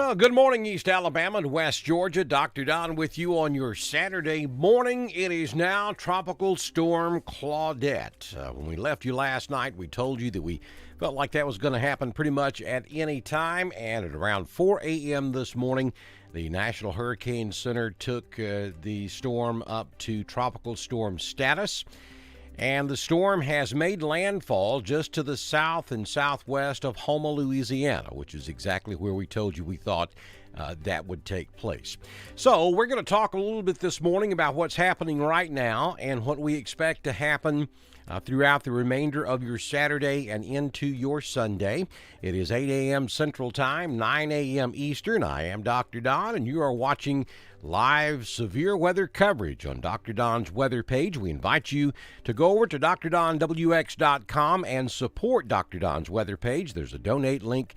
Well, good morning, East Alabama and West Georgia. Dr. Don with you on your Saturday morning. It is now Tropical Storm Claudette. When we left you last night, we told you that we felt like that was going to happen pretty much at any time. And at around 4 a.m. this morning, the National Hurricane Center took the storm up to tropical storm status. And the storm has made landfall just to the south and southwest of Houma, Louisiana, which is exactly where we told you we thought that would take place. So we're going to talk a little bit this morning about what's happening right now and what we expect to happen throughout the remainder of your Saturday and into your Sunday. It is 8 a.m. Central Time, 9 a.m. Eastern. I am Dr. Don, and you are watching live severe weather coverage on Dr. Don's weather page. We invite you to go over to drdonwx.com and support Dr. Don's weather page. There's a donate link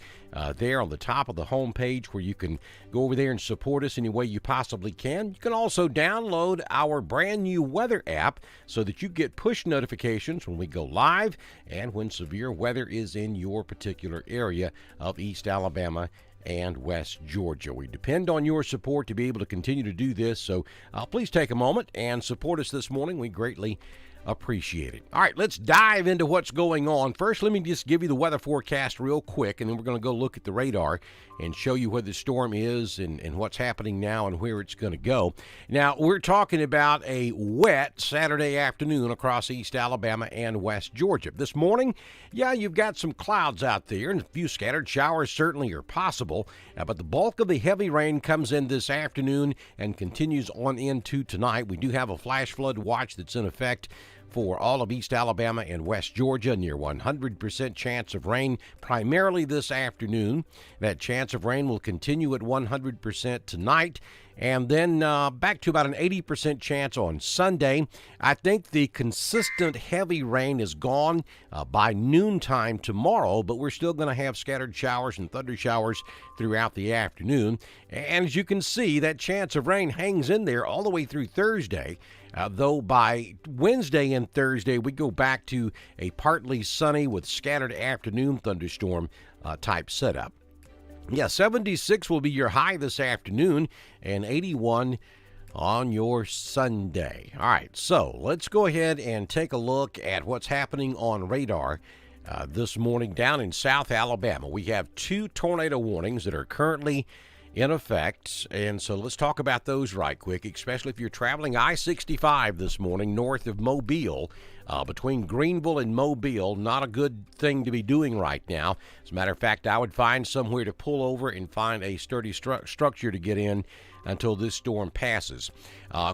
there on the top of the home page where you can go over there and support us any way you possibly can. You can also download our brand new weather app so that you get push notifications when we go live and when severe weather is in your particular area of East Alabama and West Georgia. We depend on your support to be able to continue to do this, so please take a moment and support us this morning. We greatly appreciate it. All right, let's dive into what's going on. First, let me just give you the weather forecast real quick, and then we're going to go look at the radar and show you where the storm is and what's happening now and where it's going to go. Now, we're talking about a wet Saturday afternoon across East Alabama and West Georgia. This morning, yeah, you've got some clouds out there, and a few scattered showers certainly are possible, but the bulk of the heavy rain comes in this afternoon and continues on into tonight. We do have a flash flood watch that's in effect for all of East Alabama and West Georgia, near 100% chance of rain, primarily this afternoon. That chance of rain will continue at 100% tonight, and then back to about an 80% chance on Sunday. I think the consistent heavy rain is gone by noontime tomorrow, but we're still going to have scattered showers and thunder showers throughout the afternoon. And as you can see, that chance of rain hangs in there all the way through Thursday. Though by Wednesday and Thursday, we go back to a partly sunny with scattered afternoon thunderstorm type setup. Yeah, 76 will be your high this afternoon and 81 on your Sunday. All right, so let's go ahead and take a look at what's happening on radar this morning down in South Alabama. We have 2 tornado warnings that are currently in effect, and so let's talk about those right quick, especially if you're traveling I-65 this morning north of Mobile. Between Greenville and Mobile, not a good thing to be doing right now. As a matter of fact, I would find somewhere to pull over and find a sturdy structure to get in until this storm passes.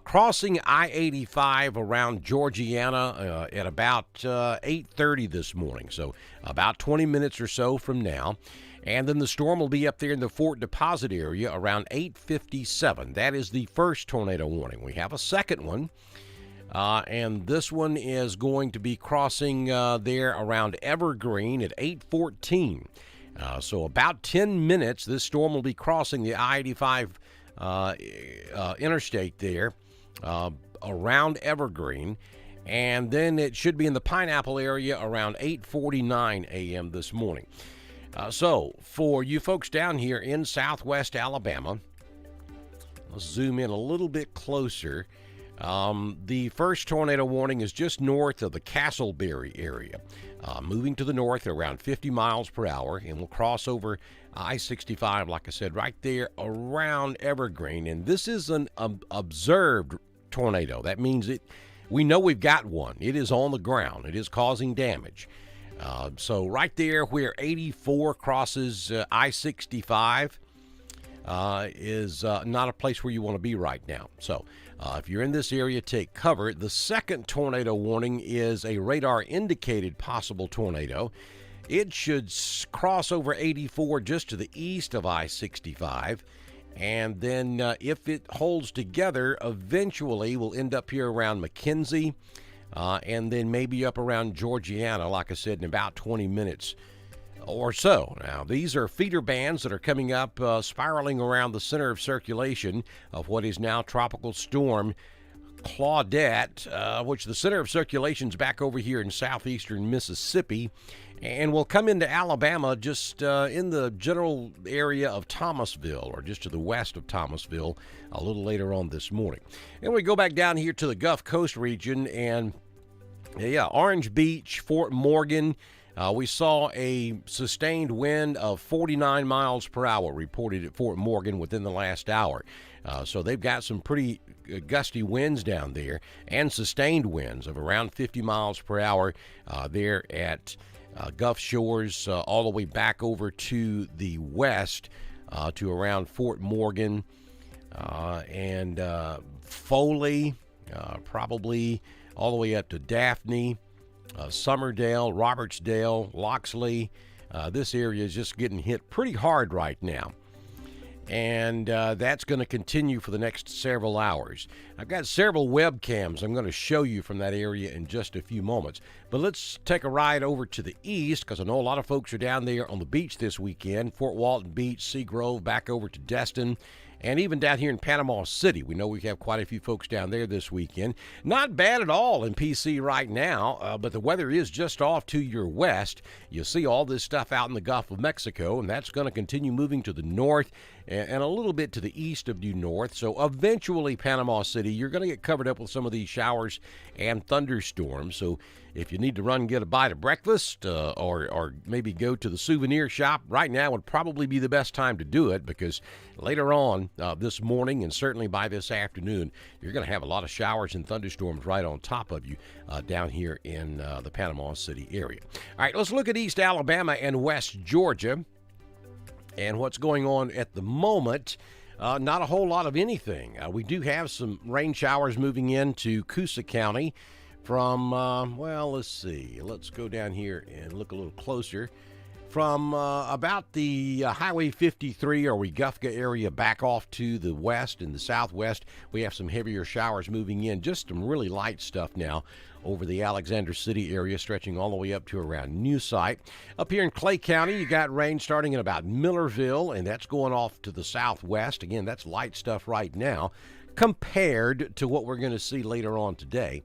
Crossing I-85 around Georgiana at about 8:30 this morning, so about 20 minutes or so from now. And then the storm will be up there in the Fort Deposit area around 8:57. That is the first tornado warning. We have a second one, and this one is going to be crossing there around Evergreen at 8:14. So about 10 minutes, this storm will be crossing the I-85 interstate there around Evergreen. And then it should be in the Pineapple area around 8:49 a.m. this morning. So for you folks down here in southwest Alabama, let's zoom in a little bit closer. The first tornado warning is just north of the Castleberry area, moving to the north at around 50 miles per hour, and will cross over I-65, like I said, right there around Evergreen. And this is an observed tornado. That means we know we've got one. It is on the ground. It is causing damage. So right there where 84 crosses I-65 is not a place where you want to be right now. So if you're in this area, take cover. The second tornado warning is a radar-indicated possible tornado. It should cross over 84 just to the east of I-65. And then if it holds together, eventually we'll end up here around McKenzie, and then maybe up around Georgiana, like I said, in about 20 minutes or so. Now, these are feeder bands that are coming up, spiraling around the center of circulation of what is now Tropical Storm Claudette, which the center of circulation is back over here in southeastern Mississippi. And we'll come into Alabama just in the general area of Thomasville, or just to the west of Thomasville, a little later on this morning. And we go back down here to the Gulf Coast region, and Orange Beach, Fort Morgan. We saw a sustained wind of 49 miles per hour reported at Fort Morgan within the last hour. So they've got some pretty gusty winds down there, and sustained winds of around 50 miles per hour there at Gulf Shores, all the way back over to the west to around Fort Morgan and Foley, probably all the way up to Daphne, Summerdale, Robertsdale, Loxley. This area is just getting hit pretty hard right now. And that's going to continue for the next several hours. I've got several webcams I'm going to show you from that area in just a few moments. But let's take a ride over to the east, because I know a lot of folks are down there on the beach this weekend. Fort Walton Beach, Seagrove, back over to Destin, and even down here in Panama City. We know we have quite a few folks down there this weekend. Not bad at all in PC right now, but the weather is just off to your west. You see all this stuff out in the Gulf of Mexico, and that's going to continue moving to the north and a little bit to the east of due north. So eventually, Panama City, you're going to get covered up with some of these showers and thunderstorms. So if you need to run and get a bite of breakfast or maybe go to the souvenir shop, right now would probably be the best time to do it, because later on this morning and certainly by this afternoon, you're going to have a lot of showers and thunderstorms right on top of you down here in the Panama City area. All right, let's look at East Alabama and West Georgia and what's going on at the moment. Not a whole lot of anything. We do have some rain showers moving into Coosa County from, let's see. Let's go down here and look a little closer. From about the Highway 53 or Weguffga area back off to the west and the southwest, we have some heavier showers moving in. Just some really light stuff now over the Alexander City area, stretching all the way up to around New Site. Up here in Clay County, you got rain starting at about Millerville, and that's going off to the southwest. Again, that's light stuff right now compared to what we're going to see later on today.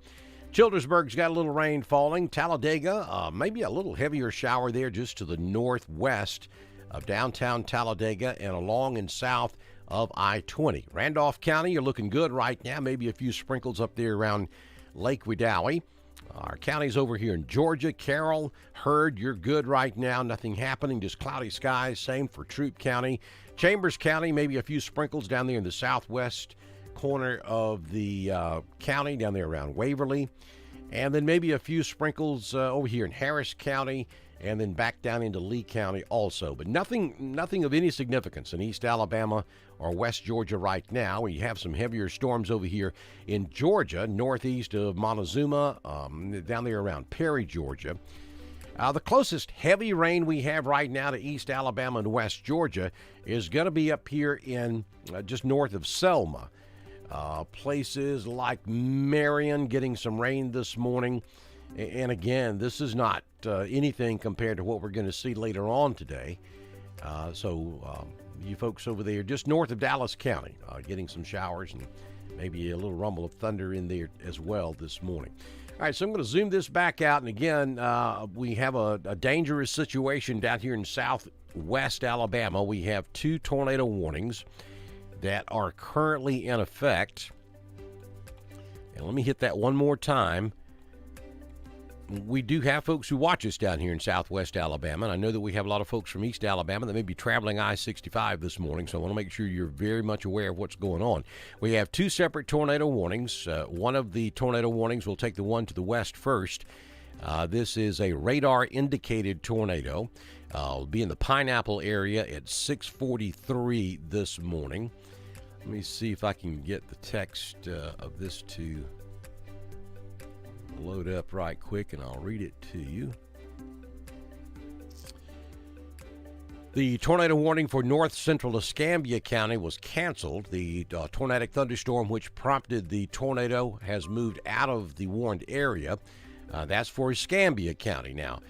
Childersburg's got a little rain falling. Talladega, maybe a little heavier shower there just to the northwest of downtown Talladega and along and south of I-20. Randolph County, you're looking good right now. Maybe a few sprinkles up there around Lake Wedowee. Our counties over here in Georgia, Carroll, Heard, you're good right now. Nothing happening, just cloudy skies. Same for Troup County. Chambers County, maybe a few sprinkles down there in the southwest corner of the county, down there around Waverly. And then maybe a few sprinkles over here in Harris County, and then back down into Lee County also. But nothing of any significance in East Alabama or West Georgia right now. We have some heavier storms over here in Georgia, northeast of Montezuma, down there around Perry, Georgia. The closest heavy rain we have right now to East Alabama and West Georgia is going to be up here in just north of Selma. Places like Marion getting some rain this morning. And again, this is not anything compared to what we're going to see later on today. So you folks over there just north of Dallas County getting some showers and maybe a little rumble of thunder in there as well this morning. All right, so I'm going to zoom this back out. And again, we have a dangerous situation down here in southwest Alabama. We have 2 tornado warnings that are currently in effect. And let me hit that one more time. We do have folks who watch us down here in southwest Alabama, and I know that we have a lot of folks from East Alabama that may be traveling I-65 this morning, so I want to make sure you're very much aware of what's going on. We have 2 separate tornado warnings. One of the tornado warnings, will take the one to the west first. This is a radar-indicated tornado. It'll be in the Pineapple area at 6:43 this morning. Let me see if I can get the text of this to load up right quick, and I'll read it to you. The tornado warning for north central Escambia County was canceled. The tornadic thunderstorm which prompted the tornado has moved out of the warned area. That's for Escambia County now.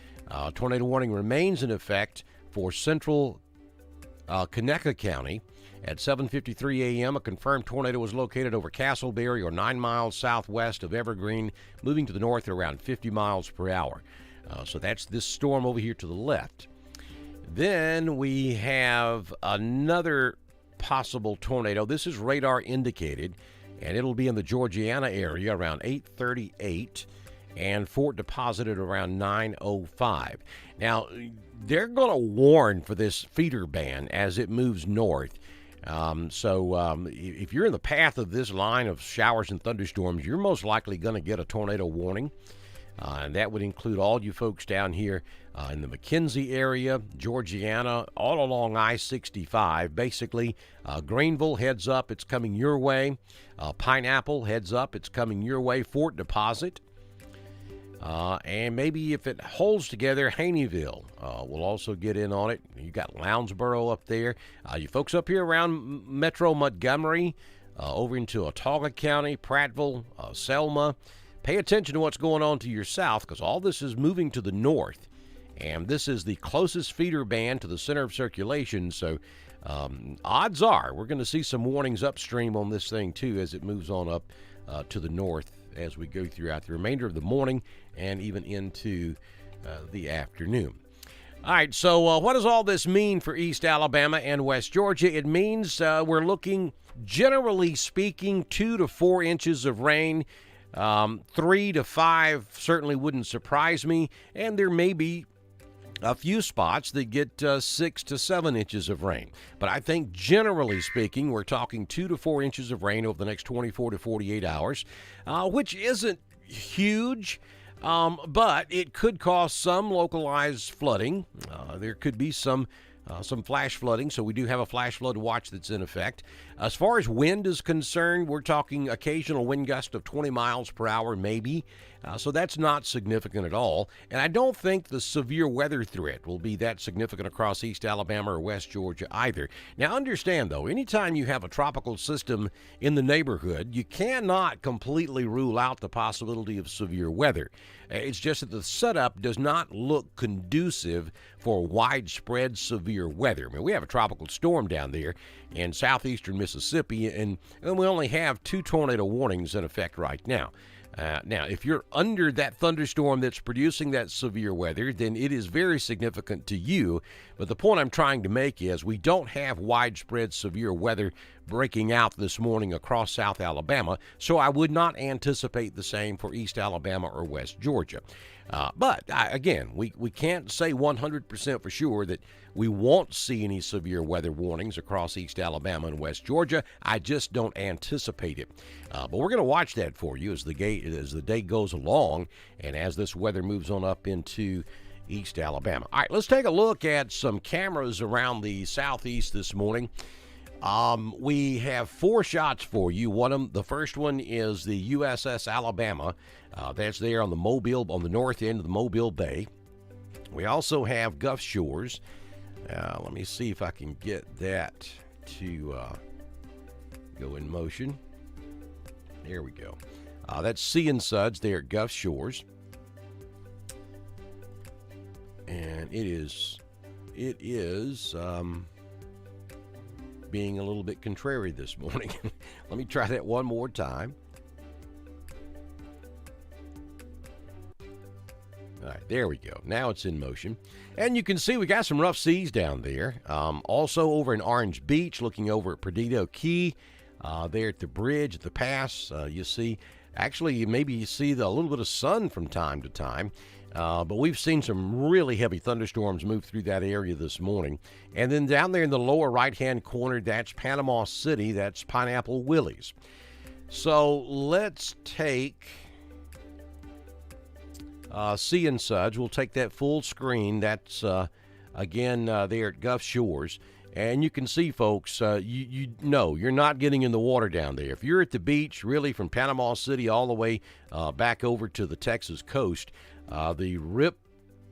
Tornado warning remains in effect for central Conecuh County. At 7:53 a.m., a confirmed tornado was located over Castleberry, or 9 miles southwest of Evergreen, moving to the north at around 50 miles per hour. So that's this storm over here to the left. Then we have another possible tornado. This is radar indicated, and it'll be in the Georgiana area around 8:38, and Fort Deposit at around 9:05. Now, they're going to warn for this feeder band as it moves north. If you're in the path of this line of showers and thunderstorms, you're most likely going to get a tornado warning. And that would include all you folks down here in the McKenzie area, Georgiana, all along I-65. Basically, Greenville, heads up, it's coming your way. Pineapple, heads up, it's coming your way. Fort Deposit. And maybe if it holds together, Haneyville will also get in on it. You got Lounsboro up there. You folks up here around Metro Montgomery, over into Autauga County, Prattville, Selma. Pay attention to what's going on to your south, because all this is moving to the north. And this is the closest feeder band to the center of circulation. So odds are we're going to see some warnings upstream on this thing, too, as it moves on up to the north as we go throughout the remainder of the morning and even into the afternoon. All right, so what does all this mean for East Alabama and West Georgia? It means we're looking, generally speaking, 2 to 4 inches of rain. 3 to 5 certainly wouldn't surprise me, and there may be a few spots that get 6 to 7 inches of rain. But I think generally speaking, we're talking 2 to 4 inches of rain over the next 24 to 48 hours, which isn't huge, but it could cause some localized flooding. There could be some flash flooding, so we do have a flash flood watch that's in effect. As far as wind is concerned, we're talking occasional wind gust of 20 miles per hour, maybe. So that's not significant at all. And I don't think the severe weather threat will be that significant across East Alabama or West Georgia either. Now, understand, though, anytime you have a tropical system in the neighborhood, you cannot completely rule out the possibility of severe weather. It's just that the setup does not look conducive for widespread severe weather. I mean, we have a tropical storm down there in southeastern Mississippi, and we only have 2 tornado warnings in effect right now. Now, if you're under that thunderstorm that's producing that severe weather, then it is very significant to you. But the point I'm trying to make is we don't have widespread severe weather breaking out this morning across South Alabama, so I would not anticipate the same for East Alabama or West Georgia. But again, we can't say 100% for sure that we won't see any severe weather warnings across East Alabama and West Georgia. I just don't anticipate it. But we're going to watch that for you as the day goes along and as this weather moves on up into East Alabama. All right, let's take a look at some cameras around the southeast this morning. We have 4 shots for you. The first one is the USS Alabama. That's there on the north end of the Mobile Bay. We also have Gulf Shores. Let me see if I can get that to go in motion. There we go. That's Sea and Suds there at Gulf Shores. And it is being a little bit contrary this morning. Let me try that one more time. All right, there we go. Now it's in motion. And you can see we got some rough seas down there. Also over in Orange Beach, looking over at Perdido Key, there at the bridge, at the pass, you see, actually, maybe you see a little bit of sun from time to time. But we've seen some really heavy thunderstorms move through that area this morning. And then down there in the lower right-hand corner, that's Panama City. That's Pineapple Willie's. So let's take Sea and Suds. We'll take that full screen. That's, again, there at Gulf Shores. And you can see, folks, you know you're not getting in the water down there. If you're at the beach, really from Panama City all the way back over to the Texas coast, the rip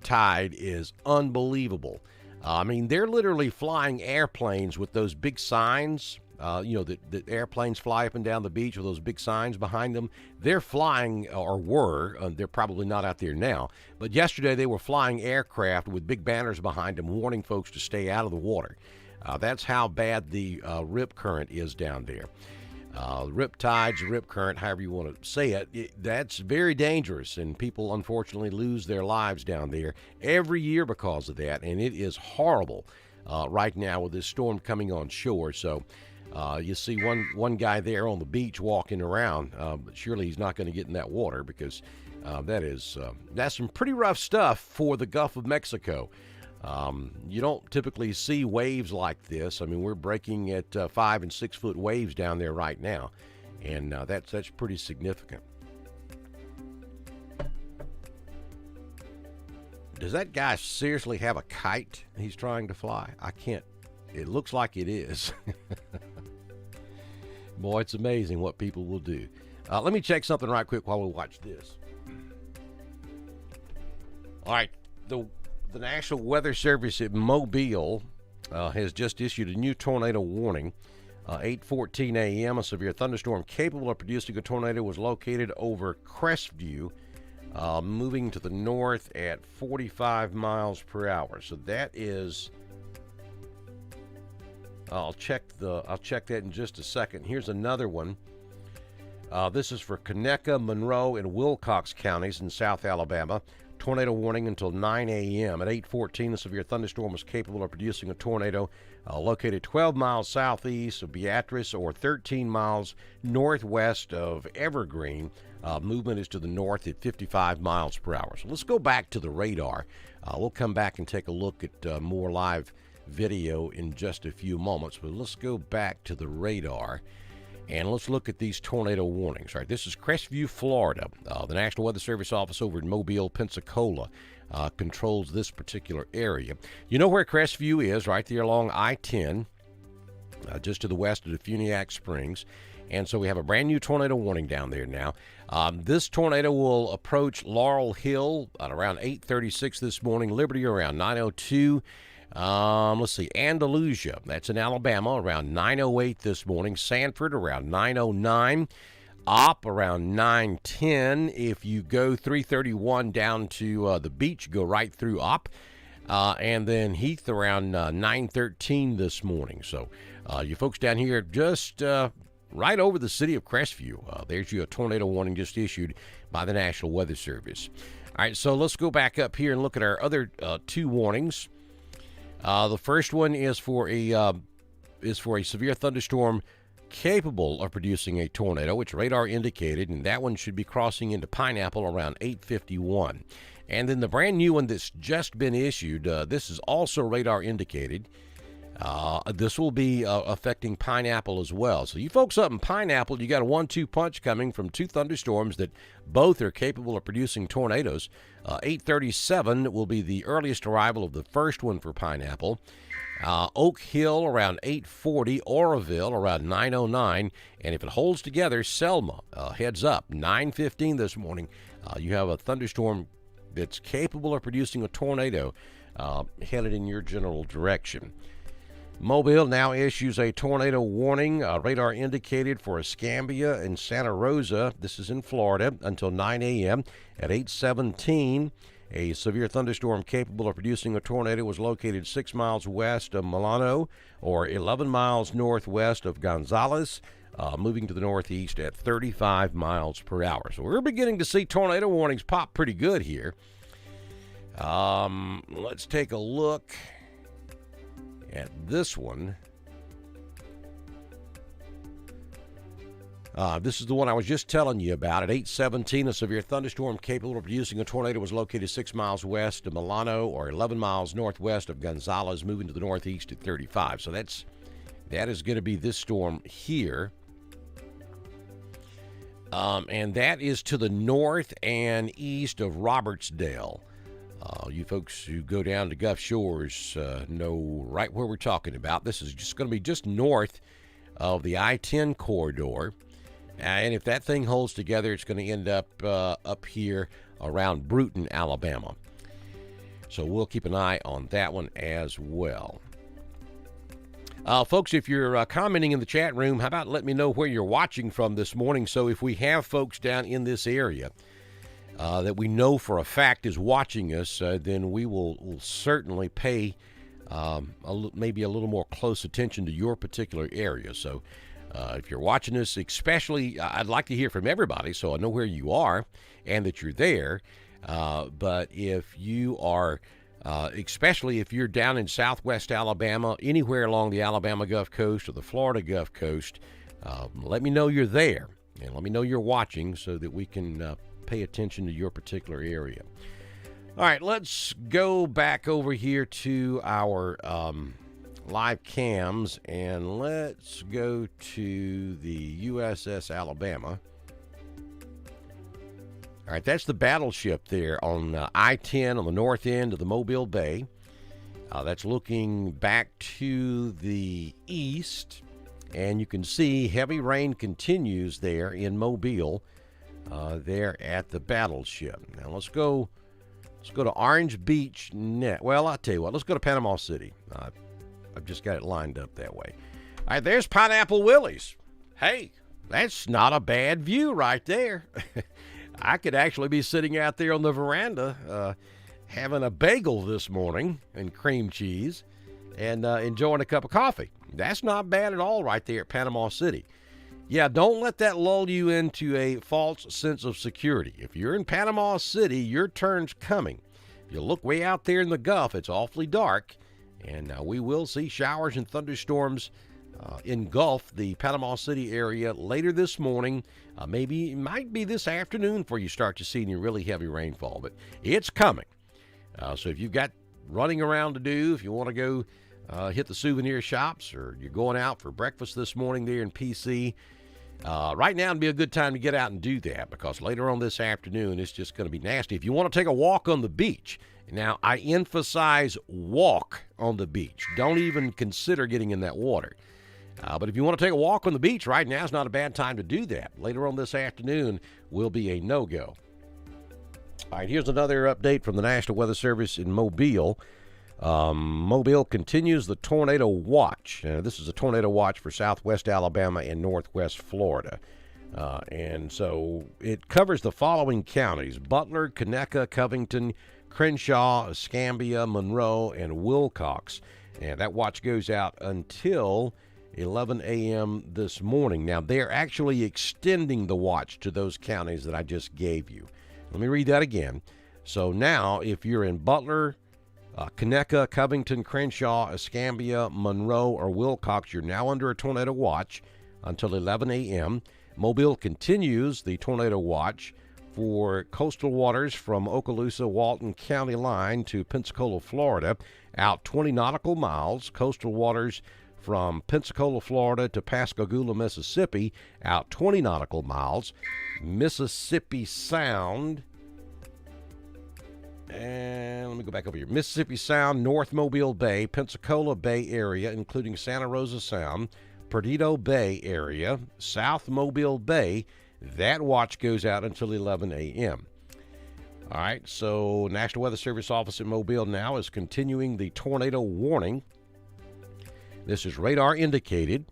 tide is unbelievable. I mean, they're literally flying airplanes with those big signs. The airplanes fly up and down the beach with those big signs behind them. They're flying, or were, they're probably not out there now, but yesterday they were flying aircraft with big banners behind them warning folks to stay out of the water. That's how bad the rip current is down there. Rip tides, rip current, however you want to say it, that's very dangerous, and people unfortunately lose their lives down there every year because of that, and it is horrible right now with this storm coming on shore. So you see one guy there on the beach walking around, but surely he's not going to get in that water because that's some pretty rough stuff for the Gulf of Mexico. You don't typically see waves like this. I mean, we're breaking at 5 and 6 foot waves down there right now, and that's pretty significant. Does that guy seriously have a kite he's trying to fly? I can't. It looks like it is. Boy, it's amazing what people will do. Let me check something right quick while we watch this. All right, the National Weather Service at Mobile has just issued a new tornado warning. 8:14 a.m., a severe thunderstorm capable of producing a tornado was located over Crestview, moving to the north at 45 miles per hour. So that is. I'll check that in just a second. Here's another one. This is for Conecuh, Monroe, and Wilcox counties in South Alabama. Tornado warning until 9 a.m. At 8:14, the severe thunderstorm was capable of producing a tornado located 12 miles southeast of Beatrice or 13 miles northwest of Evergreen. Movement is to the north at 55 miles per hour. So let's go back to the radar. We'll come back and take a look at more live video in just a few moments, but let's go back to the radar. And let's look at these tornado warnings. All right, this is Crestview, Florida. The National Weather Service office over in Mobile, Pensacola, controls this particular area. You know where Crestview is, right there along I-10, just to the west of the Funiac Springs. And so we have a brand new tornado warning down there now. This tornado will approach Laurel Hill at around 8:36 this morning, Liberty around 9:02. Let's see, Andalusia, that's in Alabama, around 9:08 this morning. Sanford around 9:09. Opp around 9:10. If you go 331 down to the beach, go right through Opp. And then Heath around 9:13 this morning. So you folks down here just right over the city of Crestview. There's your tornado warning just issued by the National Weather Service. All right, so let's go back up here and look at our other two warnings. The first one is for a severe thunderstorm capable of producing a tornado, which radar indicated, and that one should be crossing into Pineapple around 8:51. And then the brand new one that's just been issued, this is also radar indicated. This will be affecting Pineapple as well. So you folks up in Pineapple, you got a 1-2 punch coming from two thunderstorms that both are capable of producing tornadoes. 8:37 will be the earliest arrival of the first one for Pineapple. Oak Hill around 8:40, Oroville around 9:09, and if it holds together, Selma heads up 9:15 this morning. You have a thunderstorm that's capable of producing a tornado headed in your general direction. Mobile now issues a tornado warning, radar indicated for Escambia and Santa Rosa. This is in Florida until 9 a.m. At 8:17, a severe thunderstorm capable of producing a tornado was located 6 miles west of Milano or 11 miles northwest of Gonzales, moving to the northeast at 35 miles per hour. So we're beginning to see tornado warnings pop pretty good here. Let's take a look at this one. This is the one I was just telling you about. At 8:17, a severe thunderstorm capable of producing a tornado was located 6 miles west of Milano or 11 miles northwest of Gonzales, moving to the northeast at 35. So that is going to be this storm here. And that is to the north and east of Robertsdale. You folks who go down to Gulf Shores know right where we're talking about. This is just going to be just north of the I-10 corridor. And if that thing holds together, it's going to end up here around Bruton, Alabama. So we'll keep an eye on that one as well. Folks, if you're commenting in the chat room, how about let me know where you're watching from this morning? So if we have folks down in this area that we know for a fact is watching us, then we will certainly pay maybe a little more close attention to your particular area. So If you're watching this, especially, I'd like to hear from everybody so I know where you are and that you're there. But if you are, especially if you're down in southwest Alabama, anywhere along the Alabama Gulf Coast or the Florida Gulf Coast, let me know you're there and let me know you're watching so that we can pay attention to your particular area. All right, let's go back over here to our live cams, and let's go to the USS Alabama. All right, that's the battleship there on I-10 on the north end of the Mobile Bay. That's looking back to the east, and you can see heavy rain continues there in Mobile, there at the battleship. Now let's go to Orange Beach net. Well, I'll tell you what, let's go to Panama City. I've just got it lined up that way. All right, there's Pineapple Willie's. Hey, that's not a bad view right there. I could actually be sitting out there on the veranda having a bagel this morning and cream cheese and enjoying a cup of coffee. That's not bad at all right there at Panama City. Yeah, don't let that lull you into a false sense of security. If you're in Panama City, your turn's coming. If you look way out there in the Gulf, it's awfully dark. And we will see showers and thunderstorms engulf the Panama City area later this morning. Maybe it might be this afternoon before you start to see any really heavy rainfall, but it's coming. So if you've got running around to do, if you want to go hit the souvenir shops or you're going out for breakfast this morning there in PC, right now would be a good time to get out and do that because later on this afternoon it's just going to be nasty. If you want to take a walk on the beach, now, I emphasize walk on the beach. Don't even consider getting in that water. But if you want to take a walk on the beach, right now is not a bad time to do that. Later on this afternoon will be a no-go. All right, here's another update from the National Weather Service in Mobile. Mobile continues the tornado watch. This is a tornado watch for southwest Alabama and northwest Florida. And so it covers the following counties: Butler, Conecuh, Covington, Crenshaw, Escambia, Monroe, and Wilcox. And that watch goes out until 11 a.m. this morning. Now, they're actually extending the watch to those counties that I just gave you. Let me read that again. So now, if you're in Butler, Conecuh, Covington, Crenshaw, Escambia, Monroe, or Wilcox, you're now under a tornado watch until 11 a.m. Mobile continues the tornado watch for coastal waters from Okaloosa-Walton County line to Pensacola, Florida, out 20 nautical miles. Coastal waters from Pensacola, Florida to Pascagoula, Mississippi, out 20 nautical miles. Mississippi Sound, and let me go back over here. Mississippi Sound, North Mobile Bay, Pensacola Bay area, including Santa Rosa Sound, Perdido Bay area, South Mobile Bay. That watch goes out until 11 a.m. All right, so National Weather Service office in Mobile now is continuing the tornado warning. This is radar indicated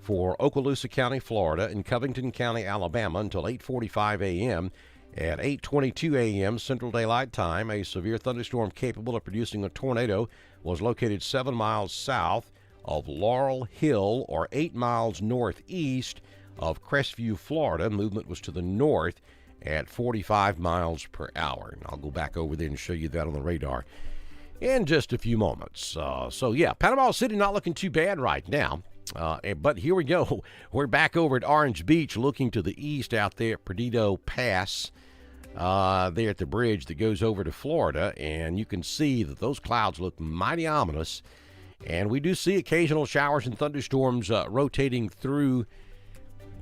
for Okaloosa County, Florida, and Covington County, Alabama until 8:45 a.m. At 8:22 a.m. Central Daylight Time, a severe thunderstorm capable of producing a tornado was located 7 miles south of Laurel Hill, or 8 miles northeast of Crestview, Florida. Movement was to the north at 45 miles per hour. And I'll go back over there and show you that on the radar in just a few moments. So yeah, Panama City not looking too bad right now. But here we go. We're back over at Orange Beach looking to the east out there at Perdido Pass, there at the bridge that goes over to Florida. And you can see that those clouds look mighty ominous. And we do see occasional showers and thunderstorms rotating through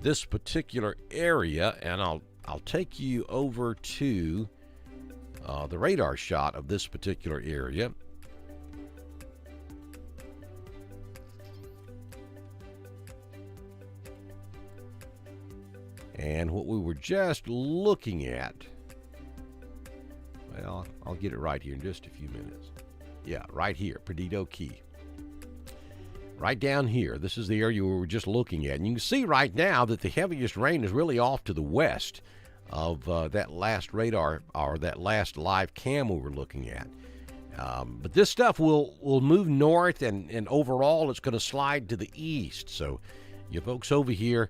this particular area. And I'll take you over to the radar shot of this particular area. And what we were just looking at, well, I'll get it right here in just a few minutes. Yeah, right here, Perdido Key. Right down here, this is the area we were just looking at. And you can see right now that the heaviest rain is really off to the west of that last radar, or that last live cam we were looking at. But this stuff will move north, and overall it's going to slide to the east. So You folks over here,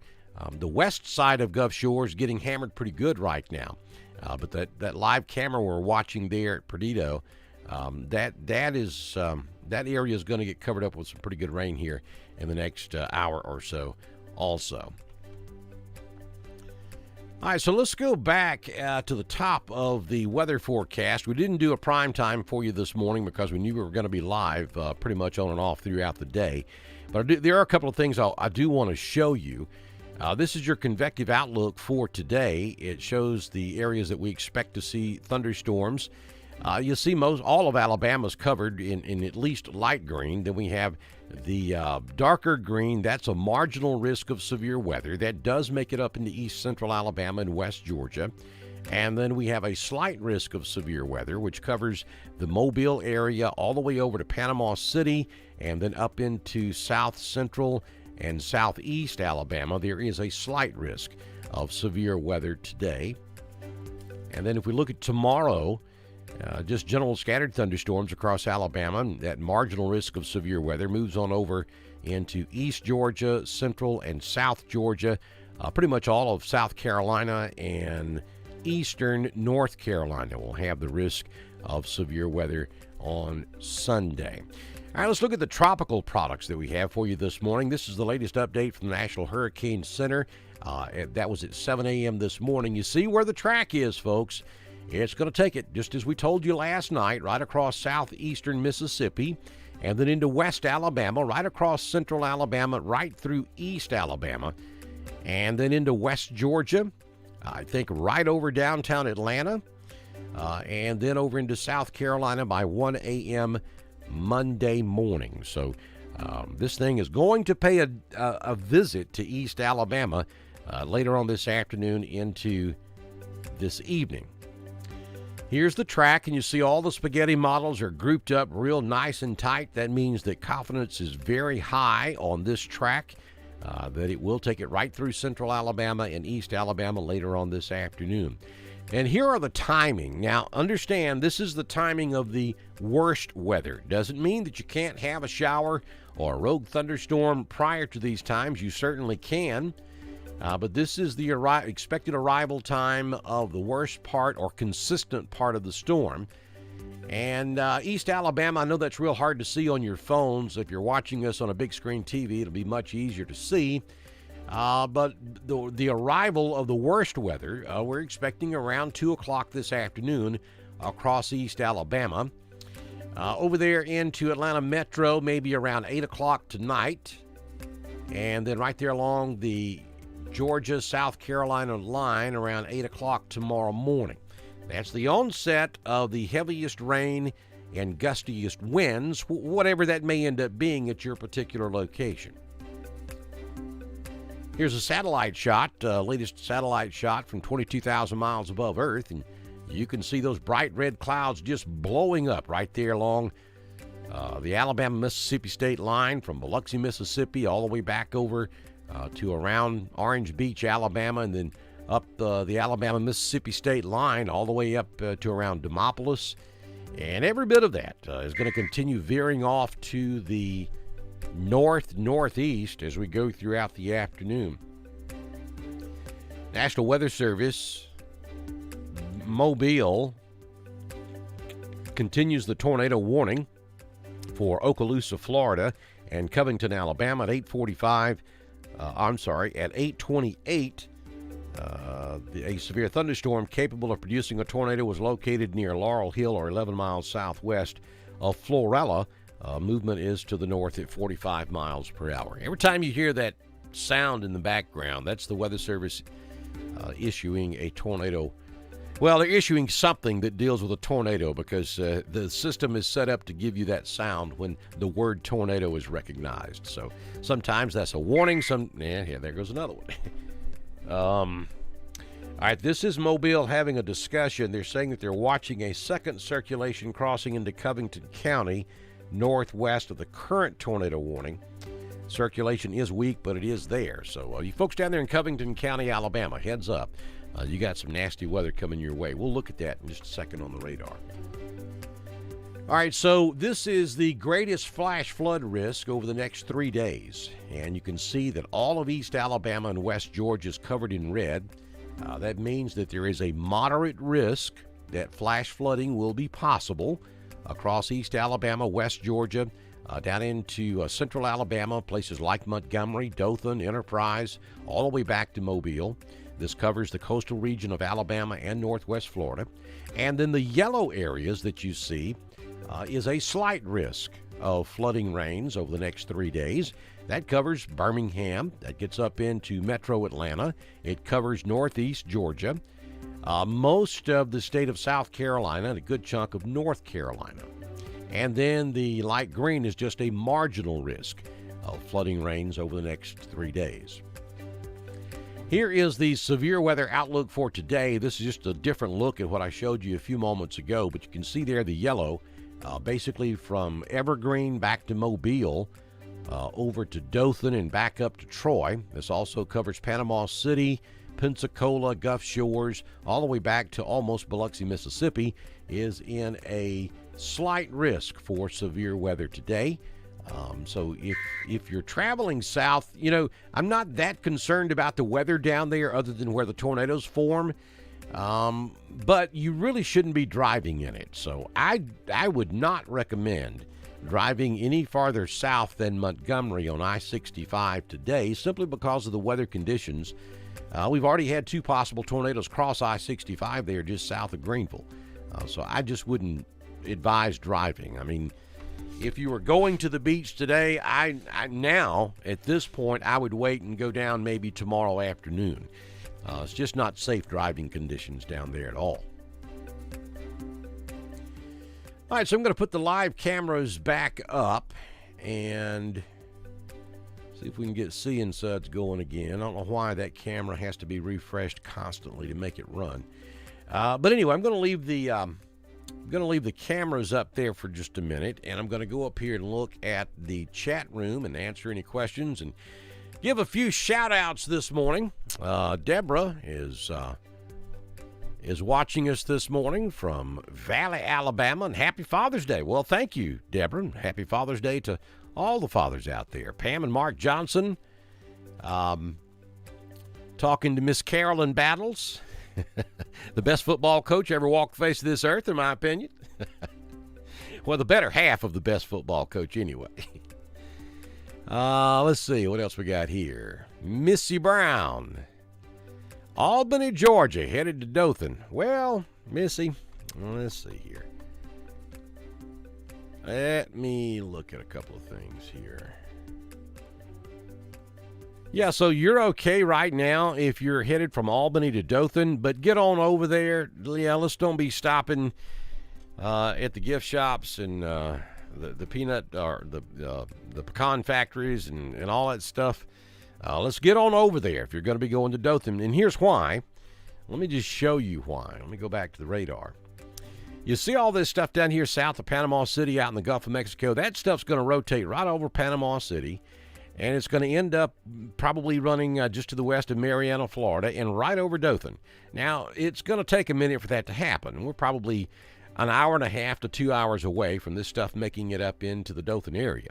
the west side of Gulf Shore is getting hammered pretty good right now. But that live camera we're watching there at Perdido, that area is going to get covered up with some pretty good rain here in the next hour or so also. All right, so let's go back to the top of the weather forecast. We didn't do a prime time for you this morning because we knew we were going to be live pretty much on and off throughout the day. But there are a couple of things I do want to show you. This is your convective outlook for today. It shows the areas that we expect to see thunderstorms. You'll see all of Alabama's covered in at least light green. Then we have the darker green. That's a marginal risk of severe weather. That does make it up into east central Alabama and west Georgia. And then we have a slight risk of severe weather, which covers the Mobile area all the way over to Panama City and then up into south central and southeast Alabama. There is a slight risk of severe weather today. And then if we look at tomorrow, just general scattered thunderstorms across Alabama. That marginal risk of severe weather moves on over into east Georgia, central and south Georgia, pretty much all of South Carolina and eastern North Carolina will have the risk of severe weather on Sunday. All right, let's look at the tropical products that we have for you this morning. This is the latest update from the National Hurricane Center. That was at 7 a.m. this morning. You see where the track is, folks. It's going to take it, just as we told you last night, right across southeastern Mississippi, and then into west Alabama, right across central Alabama, right through east Alabama, and then into west Georgia, I think right over downtown Atlanta, and then over into South Carolina by 1 a.m. Monday morning. So this thing is going to pay a visit to east Alabama later on this afternoon into this evening. Here's the track, and you see all the spaghetti models are grouped up real nice and tight. That means that confidence is very high on this track, that it will take it right through central Alabama and east Alabama later on this afternoon. And here are the timing. Now, understand, this is the timing of the worst weather. Doesn't mean that you can't have a shower or a rogue thunderstorm prior to these times. You certainly can. But this is the expected arrival time of the worst part or consistent part of the storm. And East Alabama, I know that's real hard to see on your phones. If you're watching us on a big screen TV, it'll be much easier to see. But the arrival of the worst weather, we're expecting around 2 o'clock this afternoon across East Alabama. Over there into Atlanta Metro, maybe around 8 o'clock tonight. And then right there along the Georgia-South Carolina line around 8 o'clock tomorrow morning. That's the onset of the heaviest rain and gustiest winds, whatever that may end up being at your particular location. Here's a satellite shot, latest satellite shot from 22,000 miles above Earth, and you can see those bright red clouds just blowing up right there along the Alabama-Mississippi state line from Biloxi, Mississippi, all the way back over to around Orange Beach, Alabama, and then up the Alabama-Mississippi state line all the way up to around Demopolis. And every bit of that is going to continue veering off to the northeast as we go throughout the afternoon. National Weather Service, Mobile, continues the tornado warning for Okaloosa, Florida, and Covington, Alabama at 8:28. A severe thunderstorm capable of producing a tornado was located near Laurel Hill, or 11 miles southwest of Florella. Movement is to the north at 45 miles per hour. Every time you hear that sound in the background, that's the Weather Service issuing a tornado. Well, they're issuing something that deals with a tornado because the system is set up to give you that sound when the word tornado is recognized. So sometimes that's a warning. There goes another one. All right, this is Mobile having a discussion. They're saying that they're watching a second circulation crossing into Covington County, northwest of the current tornado warning. Circulation is weak, but it is there. So you folks down there in Covington County, Alabama, heads up. You got some nasty weather coming your way. We'll look at that in just a second on the radar. All All right, so this is the greatest flash flood risk over the next 3 days. And you can see that all of East Alabama and West Georgia is covered in red. That means that there is a moderate risk that flash flooding will be possible across East Alabama, West Georgia, down into central Alabama, places like Montgomery, Dothan, Enterprise, all the way back to Mobile. This covers the coastal region of Alabama and northwest Florida. And then the yellow areas that you see is a slight risk of flooding rains over the next 3 days. That covers Birmingham. That gets up into metro Atlanta. It covers northeast Georgia, most of the state of South Carolina, and a good chunk of North Carolina. And then the light green is just a marginal risk of flooding rains over the next 3 days. Here is the severe weather outlook for today. This is just a different look at what I showed you a few moments ago, but you can see there the yellow, basically from Evergreen back to Mobile, over to Dothan and back up to Troy. This also covers Panama City, Pensacola, Gulf Shores, all the way back to almost Biloxi, Mississippi, is in a slight risk for severe weather today. So if you're traveling south, I'm not that concerned about the weather down there other than where the tornadoes form. But you really shouldn't be driving in it. So I would not recommend driving any farther south than Montgomery on I-65 today, simply because of the weather conditions. We've already had 2 possible tornadoes cross I-65 there just south of Greenville. So I just wouldn't advise driving. I mean, if you were going to the beach today, I now, at this point, I would wait and go down maybe tomorrow afternoon. It's just not safe driving conditions down there at all. All right, so I'm going to put the live cameras back up and see if we can get seeing suds going again. I don't know why that camera has to be refreshed constantly to make it run. But anyway, I'm going to leave the cameras up there for just a minute, and I'm going to go up here and look at the chat room and answer any questions and give a few shout-outs this morning. Deborah is watching us this morning from Valley, Alabama, and happy Father's Day. Well, thank you, Deborah, and happy Father's Day to all the fathers out there. Pam and Mark Johnson, talking to Miss Carolyn Battles, the best football coach ever walked the face of this earth, in my opinion. Well, the better half of the best football coach, anyway. Let's see, what else we got here? Missy Brown, Albany, Georgia, headed to Dothan. Well, Missy, let's see here. Let me look at a couple of things here. Yeah, so you're okay right now if you're headed from Albany to Dothan, but get on over there. Yeah, let's don't be stopping at the gift shops and the peanut or the pecan factories and all that stuff. Let's get on over there if you're going to be going to Dothan. And here's why. Let me just show you why. Let me go back to the radar. You see all this stuff down here south of Panama City out in the Gulf of Mexico? That stuff's going to rotate right over Panama City, and it's going to end up probably running just to the west of Marianna, Florida, and right over Dothan. Now, it's going to take a minute for that to happen. We're probably an hour and a half to 2 hours away from this stuff making it up into the Dothan area.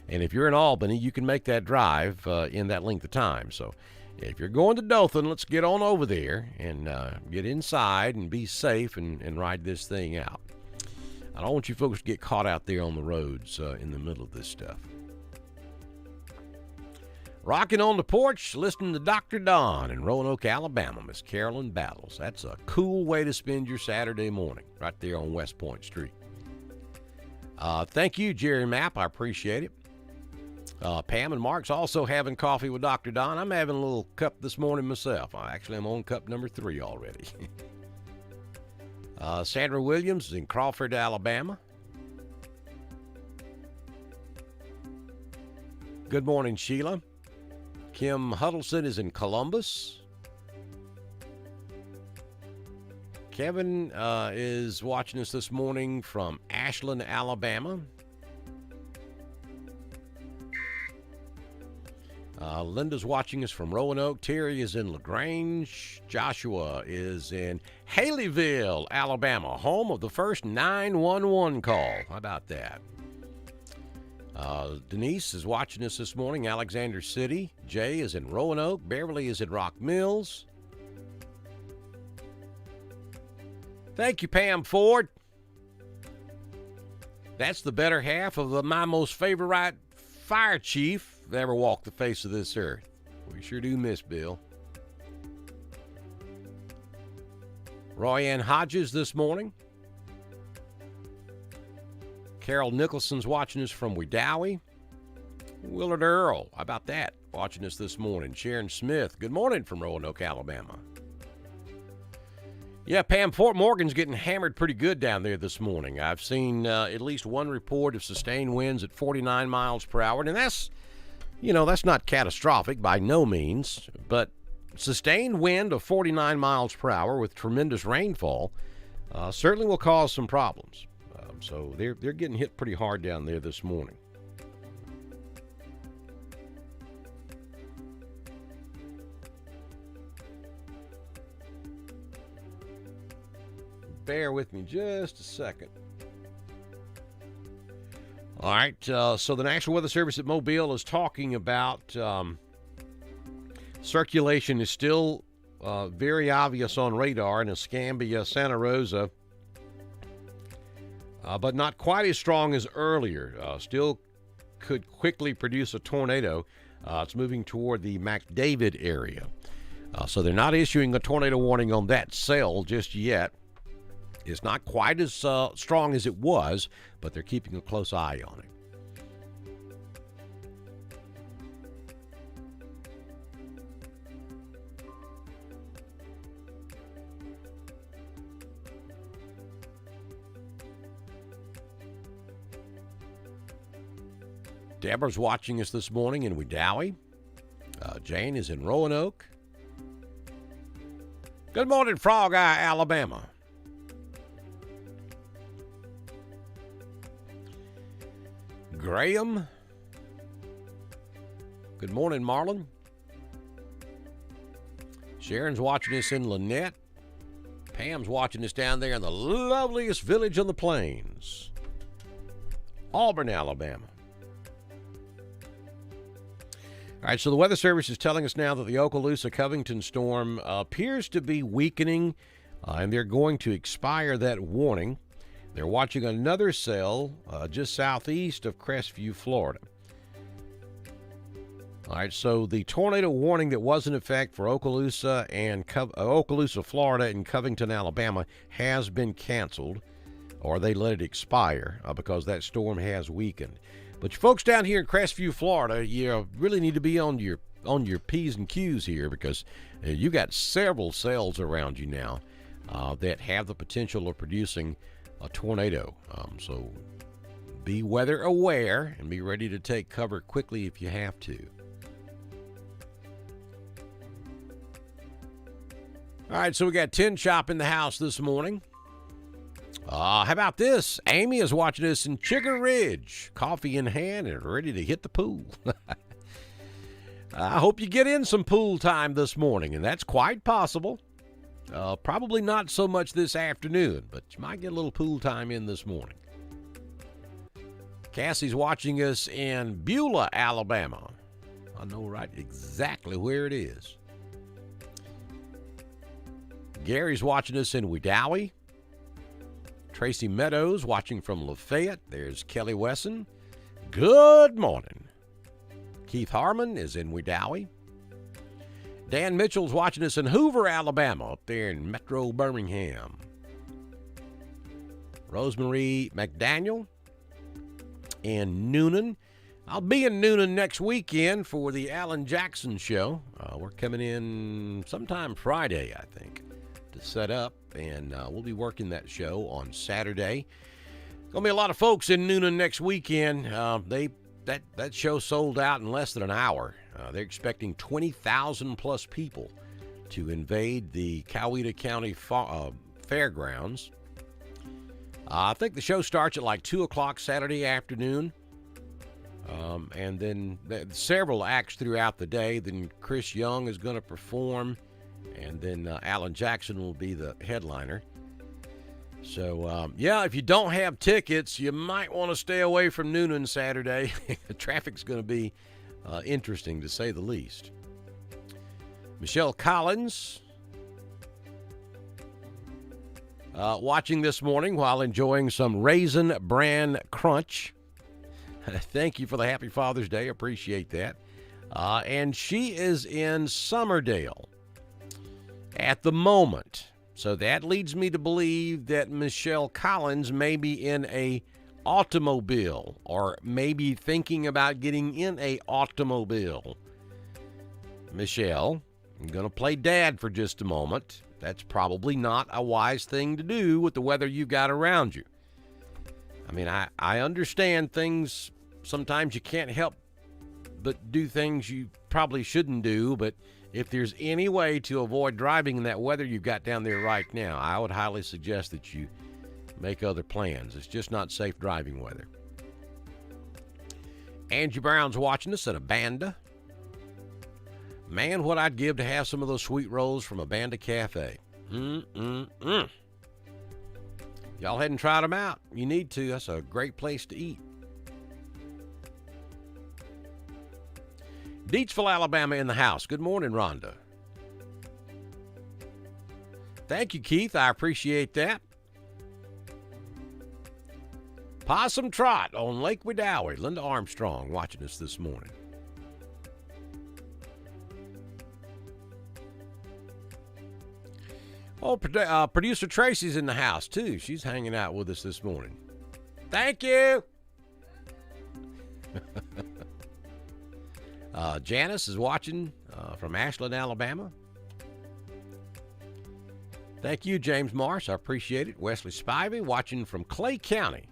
And if you're in Albany, you can make that drive in that length of time. So if you're going to Dothan, let's get on over there and get inside and be safe and ride this thing out. I don't want you folks to get caught out there on the roads in the middle of this stuff. Rocking on the porch, listening to Dr. Don in Roanoke, Alabama, Miss Carolyn Battles. That's a cool way to spend your Saturday morning, right there on West Point Street. Thank you, Jerry Mapp. I appreciate it. Pam and Mark's also having coffee with Dr. Don. I'm having a little cup this morning myself. I'm on cup number 3 already. Sandra Williams is in Crawford, Alabama. Good morning, Sheila. Kim Huddleston is in Columbus. Kevin is watching us this morning from Ashland, Alabama. Linda's watching us from Roanoke. Terry is in LaGrange. Joshua is in Haleyville, Alabama, home of the first 911 call. How about that? Denise is watching us this morning, Alexander City. Jay is in Roanoke. Beverly is in Rock Mills. Thank you, Pam Ford. That's the better half of my most favorite fire chief that ever walked the face of this earth. We sure do miss Bill. Roy Ann Hodges this morning. Carol Nicholson's watching us from Wedowee. Willard Earl, how about that? Watching us this morning. Sharon Smith, good morning from Roanoke, Alabama. Yeah, Pam, Fort Morgan's getting hammered pretty good down there this morning. I've seen at least one report of sustained winds at 49 miles per hour, and that's not catastrophic by no means, but sustained wind of 49 miles per hour with tremendous rainfall certainly will cause some problems. So they're getting hit pretty hard down there this morning. Bear with me just a second. All right, so the National Weather Service at Mobile is talking about circulation is still very obvious on radar in Escambia, Santa Rosa, but not quite as strong as earlier. Still could quickly produce a tornado. It's moving toward the McDavid area. So they're not issuing a tornado warning on that cell just yet. It's not quite as strong as it was, but they're keeping a close eye on it. Deborah's watching us this morning in Wedowee. Jane is in Roanoke. Good morning, Frog Eye, Alabama. Graham. Good morning, Marlon. Sharon's watching us in Lynette. Pam's watching us down there in the loveliest village on the plains, Auburn, Alabama. All right, so the Weather Service is telling us now that the Okaloosa-Covington storm appears to be weakening, and they're going to expire that warning. They're watching another cell just southeast of Crestview, Florida. All right, so the tornado warning that was in effect for Okaloosa, Florida, and Covington, Alabama, has been canceled, or they let it expire because that storm has weakened. But you folks down here in Crestview, Florida, you really need to be on your P's and Q's here, because you got several cells around you now that have the potential of producing a tornado. So be weather aware and be ready to take cover quickly if you have to. All right, so we got Tin Shop in the house this morning. How about this? Amy is watching us in Chigger Ridge, coffee in hand and ready to hit the pool. I hope you get in some pool time this morning, and that's quite possible. Probably not so much this afternoon, but you might get a little pool time in this morning. Cassie's watching us in Beulah, Alabama. I know right exactly where it is. Gary's watching us in Wedowee. Tracy Meadows watching from Lafayette. There's Kelly Wesson. Good morning. Keith Harmon is in Wedowee. Dan Mitchell's watching us in Hoover, Alabama, up there in Metro Birmingham. Rosemary McDaniel in Noonan. I'll be in Noonan next weekend for the Alan Jackson show. We're coming in sometime Friday, I think, to set up, and we'll be working that show on Saturday. Gonna be a lot of folks in Noonan next weekend. That show sold out in less than an hour. They're expecting 20,000 plus people to invade the Coweta County Fairgrounds. I think the show starts at like 2 o'clock Saturday afternoon. And then several acts throughout the day. Then Chris Young is going to perform, and then Alan Jackson will be the headliner. So, if you don't have tickets, you might want to stay away from Noonan Saturday. The traffic's going to be interesting, to say the least. Michelle Collins watching this morning while enjoying some Raisin Bran Crunch. Thank you for the Happy Father's Day. Appreciate that. And she is in Summerdale at the moment. So that leads me to believe that Michelle Collins may be in a automobile, or maybe thinking about getting in a automobile. Michelle, I'm going to play dad for just a moment. That's probably not a wise thing to do with the weather you've got around you. I mean, I understand things, sometimes you can't help but do things you probably shouldn't do, but if there's any way to avoid driving in that weather you've got down there right now, I would highly suggest that you make other plans. It's just not safe driving weather. Angie Brown's watching us at Abanda. Man, what I'd give to have some of those sweet rolls from Abanda Cafe. Y'all hadn't tried them out. You need to. That's a great place to eat. Deatsville, Alabama in the house. Good morning, Rhonda. Thank you, Keith. I appreciate that. Possum Trot on Lake Wedowee. Linda Armstrong watching us this morning. Oh, producer Tracy's in the house, too. She's hanging out with us this morning. Thank you. Janice is watching from Ashland, Alabama. Thank you, James Marsh. I appreciate it. Wesley Spivey watching from Clay County.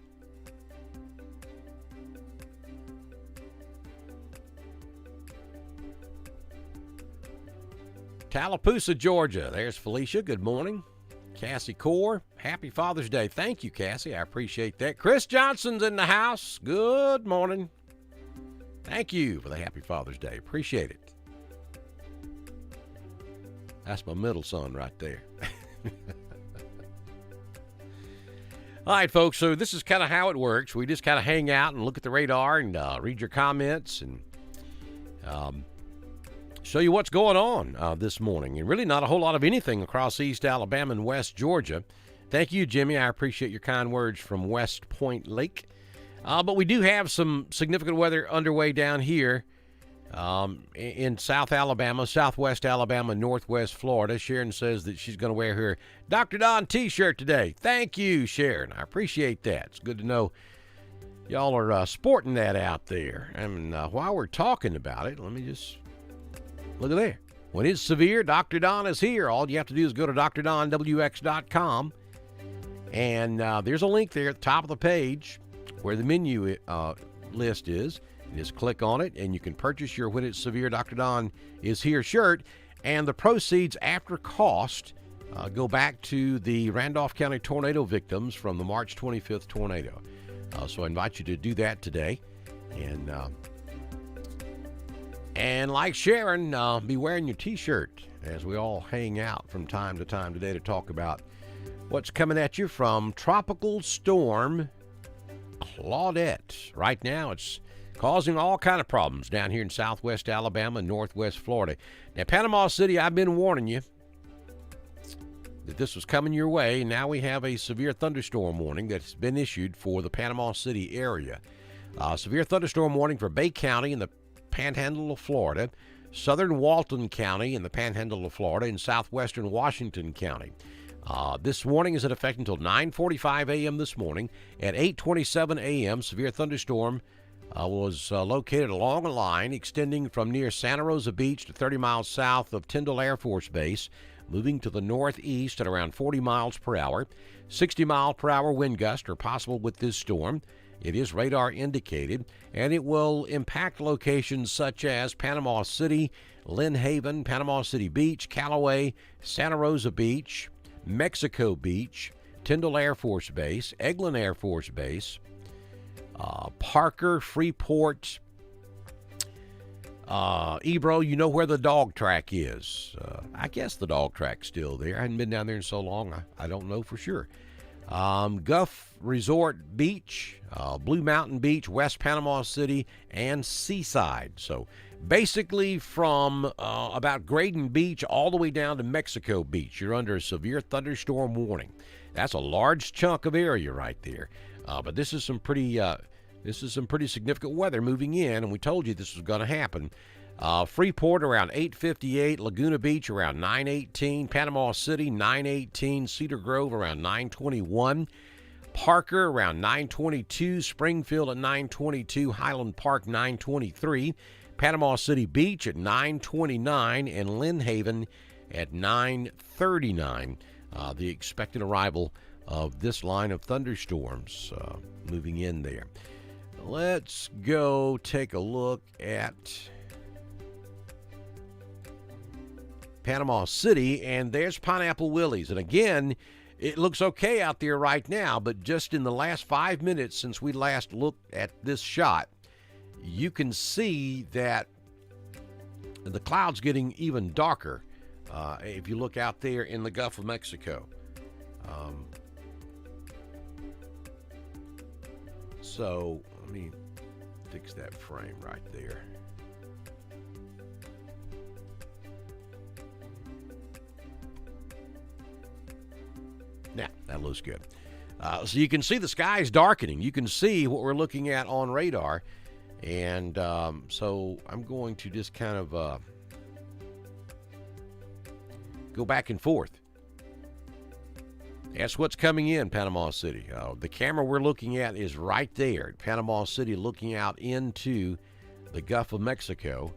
Tallapoosa, Georgia. There's Felicia. Good morning. Cassie Core. Happy Father's Day. Thank you, Cassie. I appreciate that. Chris Johnson's in the house. Good morning. Thank you for the Happy Father's Day. Appreciate it. That's my middle son right there. All right, folks. So this is kind of how it works. We just kind of hang out and look at the radar and read your comments and show you what's going on this morning. And really not a whole lot of anything across East Alabama and West Georgia. Thank you, Jimmy. I appreciate your kind words from West Point Lake. But we do have some significant weather underway down here in South Alabama, Southwest Alabama, Northwest Florida. Sharon says that she's going to wear her Dr. Don t-shirt today. Thank you, Sharon. I appreciate that. It's good to know y'all are sporting that out there. And while we're talking about it, let me just look at there. When it's severe, Dr. Don is here. All you have to do is go to drdonwx.com. And there's a link there at the top of the page where the menu list is. You just click on it, and you can purchase your When It's Severe, Dr. Don is Here shirt. And the proceeds after cost go back to the Randolph County tornado victims from the March 25th tornado. So I invite you to do that today. And like Sharon, be wearing your t-shirt as we all hang out from time to time today to talk about what's coming at you from Tropical Storm Claudette. Right now, it's causing all kind of problems down here in southwest Alabama and northwest Florida. Now, Panama City, I've been warning you that this was coming your way. Now we have a severe thunderstorm warning that's been issued for the Panama City area. Severe thunderstorm warning for Bay County in the Panhandle of Florida, southern Walton County in the Panhandle of Florida, and southwestern Washington County. This warning is in effect until 9:45 a.m. this morning. At 8:27 a.m., severe thunderstorm was located along a line extending from near Santa Rosa Beach to 30 miles south of Tyndall Air Force Base, moving to the northeast at around 40 miles per hour. 60-mile-per-hour wind gusts are possible with this storm. It is radar indicated, and it will impact locations such as Panama City, Lynn Haven, Panama City Beach, Callaway, Santa Rosa Beach, Mexico Beach, Tyndall Air Force Base, Eglin Air Force Base, Parker, Freeport, Ebro, you know where the dog track is. I guess the dog track's still there. I hadn't been down there in so long, I don't know for sure. Guff Resort Beach, Blue Mountain Beach, West Panama City, and Seaside. So basically from about Graydon Beach all the way down to Mexico Beach, you're under a severe thunderstorm warning. That's a large chunk of area right there. But this is some pretty significant weather moving in, and we told you this was going to happen. Freeport around 8:58, Laguna Beach around 9:18, Panama City 9:18, Cedar Grove around 9:21, Parker around 9:22, Springfield at 9:22, Highland Park 9:23, Panama City Beach at 9:29, and Lynn Haven at 9:39. The expected arrival of this line of thunderstorms moving in there. Let's go take a look at Panama City, and there's Pineapple Willie's. And again, it looks okay out there right now, but just in the last 5 minutes since we last looked at this shot, you can see that the cloud's getting even darker if you look out there in the Gulf of Mexico. So let me fix that frame right there. Now, that looks good. So you can see the sky is darkening. You can see what we're looking at on radar. And so I'm going to just kind of go back and forth. That's what's coming in Panama City. The camera we're looking at is right there, Panama City, looking out into the Gulf of Mexico.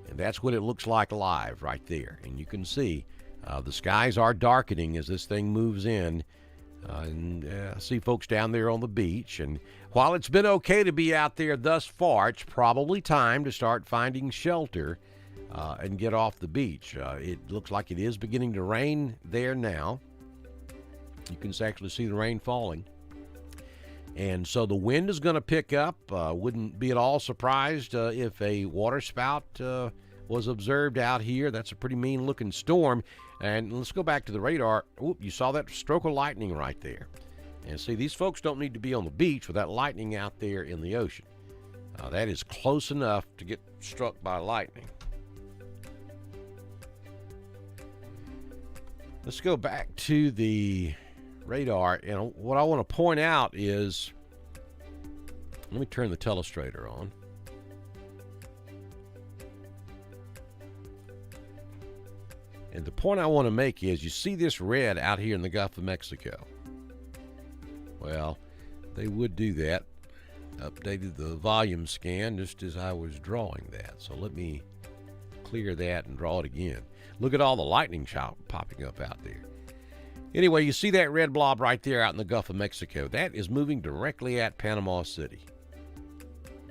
And that's what it looks like live right there. And you can see the skies are darkening as this thing moves in. And I see folks down there on the beach. And while it's been okay to be out there thus far, it's probably time to start finding shelter and get off the beach. It looks like it is beginning to rain there now. You can actually see the rain falling. And so the wind is going to pick up. Wouldn't be at all surprised if a water spout was observed out here. That's a pretty mean looking storm. And let's go back to the radar. Oop, you saw that stroke of lightning right there. And see, these folks don't need to be on the beach with that lightning out there in the ocean. That is close enough to get struck by lightning. Let's go back to the radar. And what I want to point out is, let me turn the telestrator on. And the point I want to make is, you see this red out here in the Gulf of Mexico. Well, they would do that. Updated the volume scan just as I was drawing that. So let me clear that and draw it again. Look at all the lightning popping up out there. Anyway, you see that red blob right there out in the Gulf of Mexico. That is moving directly at Panama City.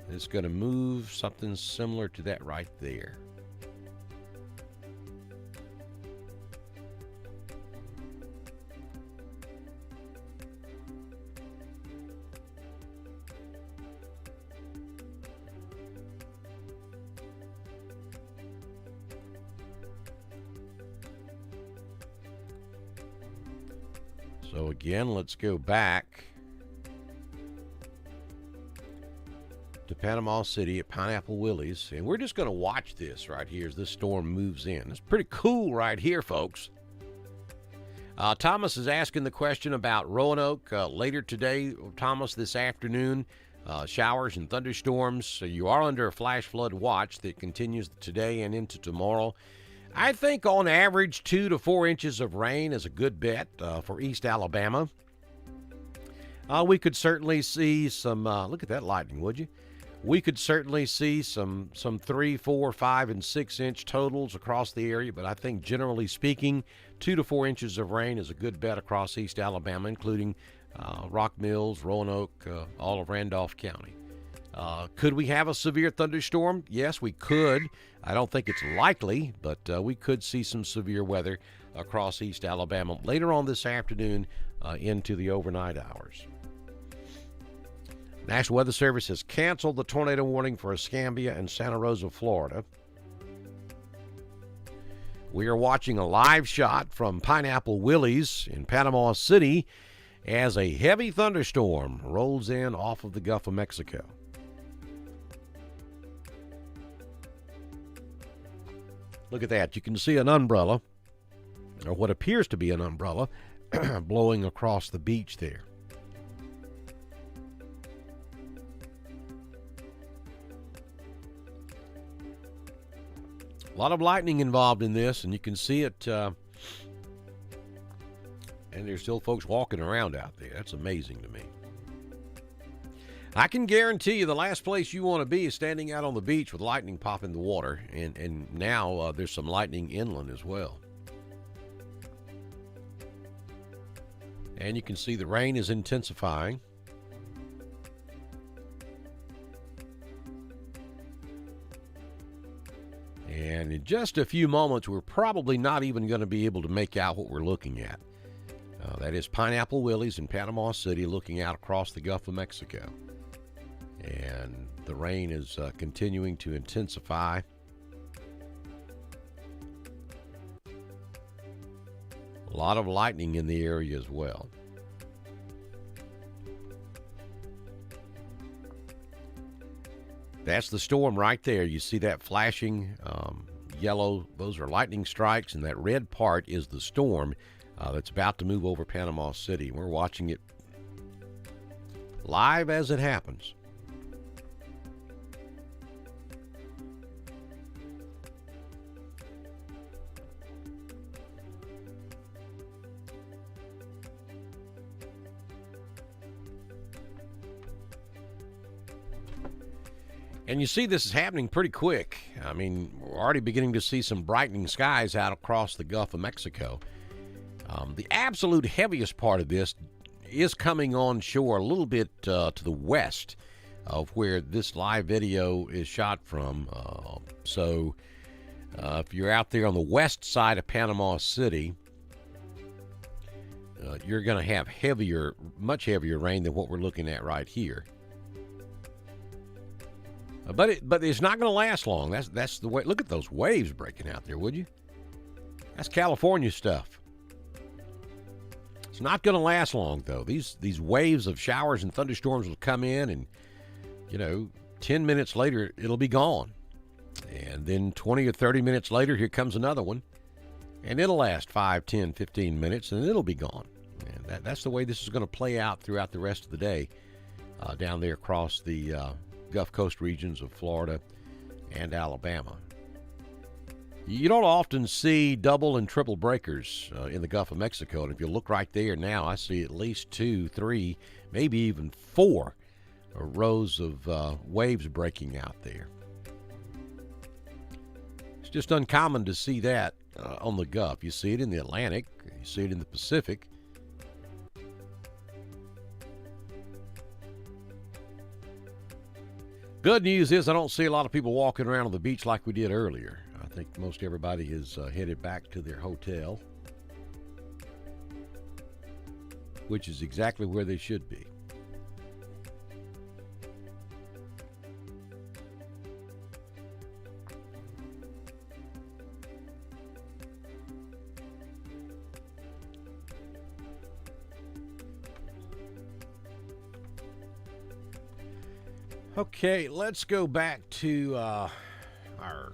It's going to move something similar to that right there. So again, let's go back to Panama City at Pineapple Willie's, and we're just going to watch this right here as this storm moves in. It's pretty cool right here, folks. Thomas is asking the question about Roanoke later today. Thomas, this afternoon, showers and thunderstorms. So you are under a flash flood watch that continues today and into tomorrow. I think on average 2 to 4 inches of rain is a good bet for East Alabama. We could certainly see some, look at that lightning, would you? We could certainly see some 3, 4, 5, and 6 inch totals across the area, but I think generally speaking, 2 to 4 inches of rain is a good bet across East Alabama, including Rock Mills, Roanoke, all of Randolph County. Could we have a severe thunderstorm? Yes, we could. I don't think it's likely, but we could see some severe weather across East Alabama later on this afternoon into the overnight hours. National Weather Service has canceled the tornado warning for Escambia and Santa Rosa, Florida. We are watching a live shot from Pineapple Willie's in Panama City as a heavy thunderstorm rolls in off of the Gulf of Mexico. Look at that. You can see an umbrella, or what appears to be an umbrella, blowing across the beach there. A lot of lightning involved in this, and you can see it, and there's still folks walking around out there. That's amazing to me. I can guarantee you the last place you want to be is standing out on the beach with lightning popping the water, and now there's some lightning inland as well. And you can see the rain is intensifying. And in just a few moments, we're probably not even going to be able to make out what we're looking at. That is Pineapple Willie's in Panama City looking out across the Gulf of Mexico. And the rain is continuing to intensify. A lot of lightning in the area as well. That's the storm right there. You see that flashing yellow? Those are lightning strikes, and that red part is the storm that's about to move over Panama City. We're watching it live as it happens. And you see this is happening pretty quick. I mean, we're already beginning to see some brightening skies out across the Gulf of Mexico. The absolute heaviest part of this is coming on shore a little bit to the west of where this live video is shot from. So if you're out there on the west side of Panama City, you're going to have much heavier rain than what we're looking at right here. But it's not going to last long. That's the way. Look at those waves breaking out there, would you? That's California stuff. It's not going to last long, though. These waves of showers and thunderstorms will come in, and 10 minutes later it'll be gone, and then 20 or 30 minutes later here comes another one, and it'll last 5, 10, 15 minutes, and it'll be gone. And that's the way this is going to play out throughout the rest of the day down there across the Gulf Coast regions of Florida and Alabama. You don't often see double and triple breakers in the Gulf of Mexico, and if you look right there now, I see at least 2, 3, maybe even 4 rows of waves breaking out there. It's just uncommon to see that on the Gulf. You see it in the Atlantic, you see it in the Pacific. Good news is I don't see a lot of people walking around on the beach like we did earlier. I think most everybody is headed back to their hotel, which is exactly where they should be. Okay, let's go back to our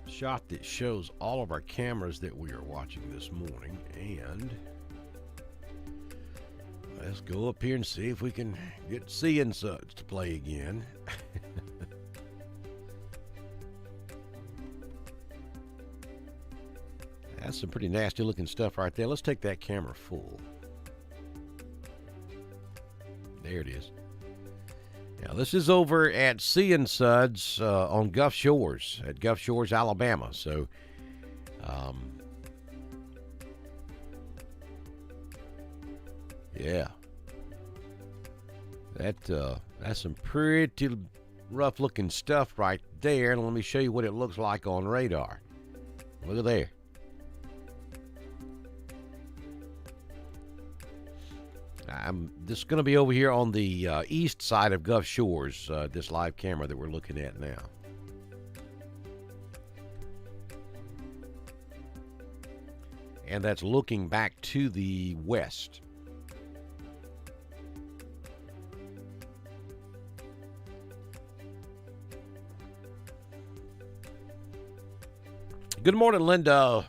shot that shows all of our cameras that we are watching this morning, and let's go up here and see if we can get Seeing Suds to play again. That's some pretty nasty looking stuff right there. Let's take that camera full. There it is. Now, this is over at Seeing Suds on Gulf Shores, at Gulf Shores, Alabama. So, yeah. That's some pretty rough-looking stuff right there. And let me show you what it looks like on radar. Look at there. This is going to be over here on the east side of Gulf Shores, this live camera that we're looking at now. And that's looking back to the west. Good morning, Linda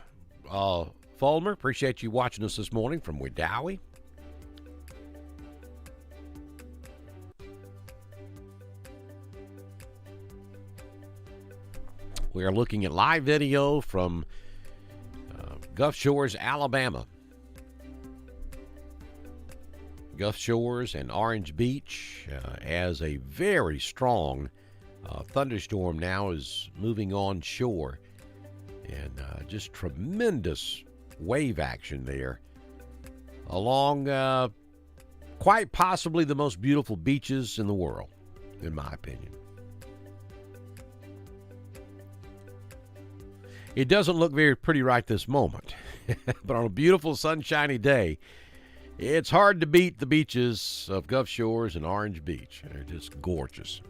Fulmer. Appreciate you watching us this morning from Wedowee. We are looking at live video from Gulf Shores, Alabama. Gulf Shores and Orange Beach as a very strong thunderstorm now is moving on shore. And just tremendous wave action there along quite possibly the most beautiful beaches in the world, in my opinion. It doesn't look very pretty right this moment, but on a beautiful sunshiny day, it's hard to beat the beaches of Gulf Shores and Orange Beach. They're just gorgeous.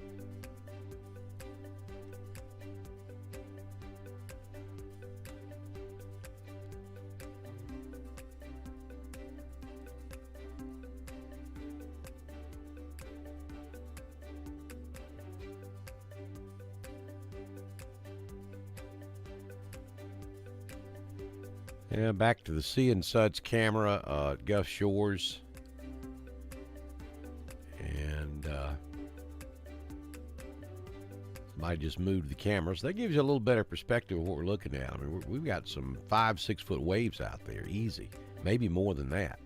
Yeah, back to the Sea and Suds camera at Gulf Shores. And somebody just moved the camera. So that gives you a little better perspective of what we're looking at. I mean, we've got some 5-6 foot waves out there, easy. Maybe more than that.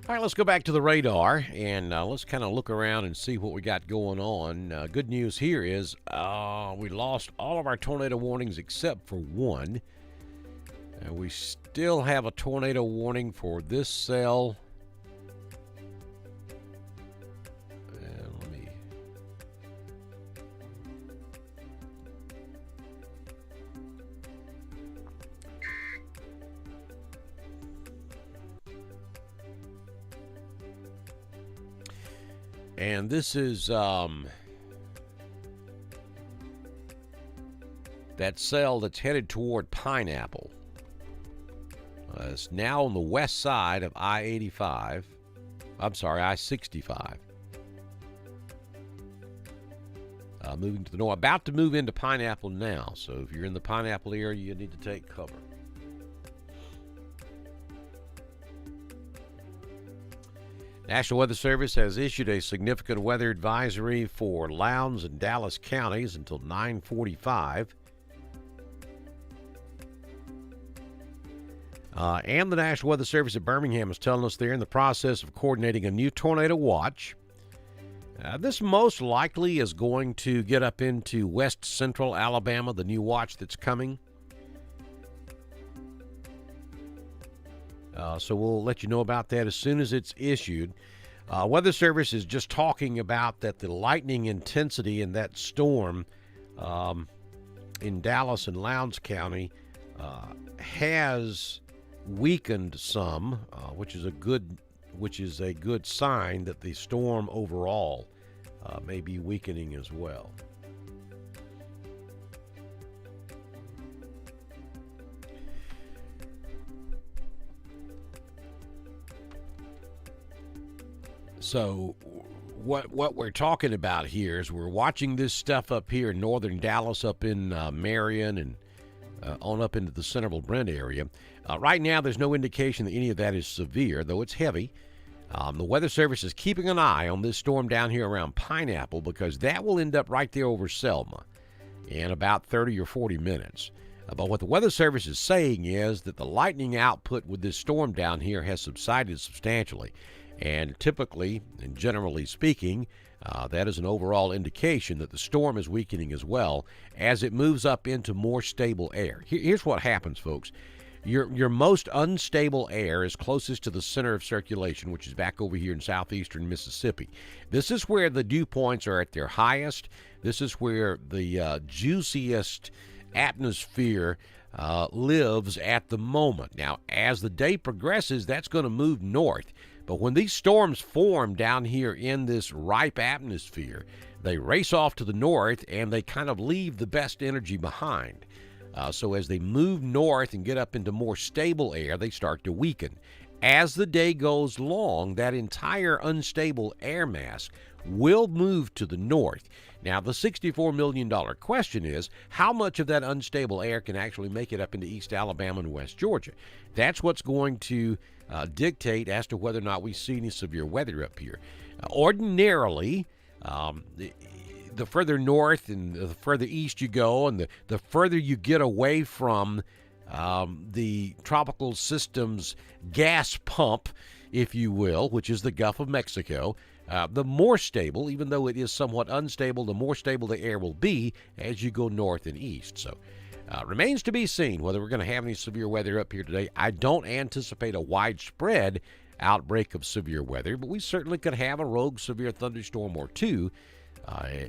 All right, let's go back to the radar, and let's kind of look around and see what we got going on. Good news here is we lost all of our tornado warnings except for one. We still have a tornado warning for this cell. And this is that cell that's headed toward Pineapple. It's now on the west side of I-85. I'm sorry, I-65. Moving to the north. About to move into Pineapple now. So if you're in the Pineapple area, you need to take cover. National Weather Service has issued a significant weather advisory for Lowndes and Dallas counties until 9:45. And the National Weather Service at Birmingham is telling us they're in the process of coordinating a new tornado watch. This most likely is going to get up into west central Alabama, the new watch that's coming. So we'll let you know about that as soon as it's issued. Weather Service is just talking about that the lightning intensity in that storm in Dallas and Lowndes County has weakened some, which is a good sign that the storm overall may be weakening as well. So what we're talking about here is we're watching this stuff up here in northern Dallas, up in Marion, and on up into the Centerville Brent area. Right now, there's no indication that any of that is severe, though it's heavy. The Weather Service is keeping an eye on this storm down here around Pineapple because that will end up right there over Selma in about 30 or 40 minutes. But what the Weather Service is saying is that the lightning output with this storm down here has subsided substantially. And typically, and generally speaking, that is an overall indication that the storm is weakening as well as it moves up into more stable air. Here's what happens, folks. Your most unstable air is closest to the center of circulation, which is back over here in southeastern Mississippi. This is where the dew points are at their highest. This is where the juiciest atmosphere lives at the moment. Now, as the day progresses, that's going to move north. But when these storms form down here in this ripe atmosphere, they race off to the north and they kind of leave the best energy behind. So as they move north and get up into more stable air, they start to weaken. As the day goes long, that entire unstable air mass will move to the north. Now, the $64 million question is, how much of that unstable air can actually make it up into East Alabama and West Georgia? That's what's going to dictate as to whether or not we see any severe weather up here. Ordinarily, the further north and the further east you go and the further you get away from the tropical system's gas pump, if you will, which is the Gulf of Mexico, the more stable, even though it is somewhat unstable, the more stable the air will be as you go north and east. So remains to be seen whether we're going to have any severe weather up here today. I don't anticipate a widespread outbreak of severe weather, but we certainly could have a rogue severe thunderstorm or two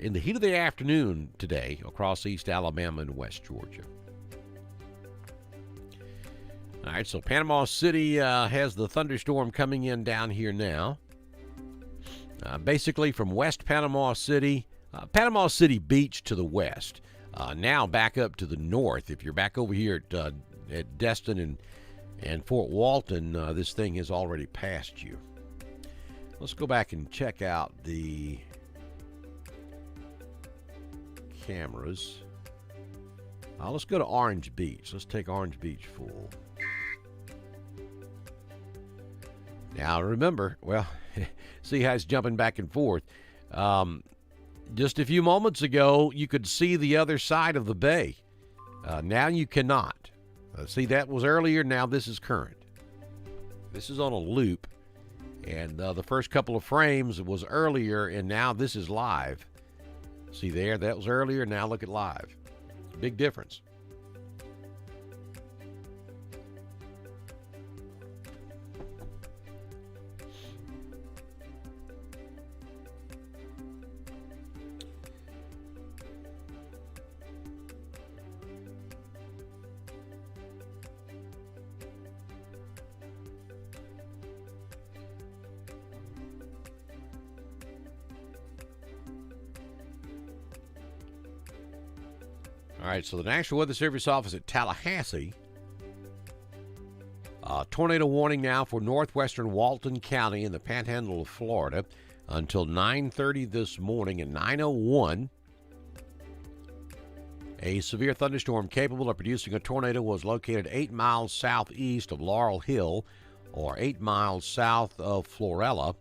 in the heat of the afternoon today across East Alabama and West Georgia. All right, so Panama City has the thunderstorm coming in down here now. Basically from West Panama City Beach to the west. Now back up to the north. If you're back over here at Destin and Fort Walton, this thing has already passed you. Let's go back and check out the cameras. Let's go to Orange Beach. Let's take Orange Beach full. Now remember, well, see how it's jumping back and forth. Just a few moments ago, you could see the other side of the bay. Now you cannot. See, that was earlier. Now this is current. This is on a loop. And the first couple of frames was earlier, and now this is live. See there? That was earlier. Now look at live. Big difference. All right, so the National Weather Service office at Tallahassee. Tornado warning now for northwestern Walton County in the panhandle of Florida until 9:30 this morning at 9:01. A severe thunderstorm capable of producing a tornado was located 8 miles southeast of Laurel Hill or 8 miles south of Florella.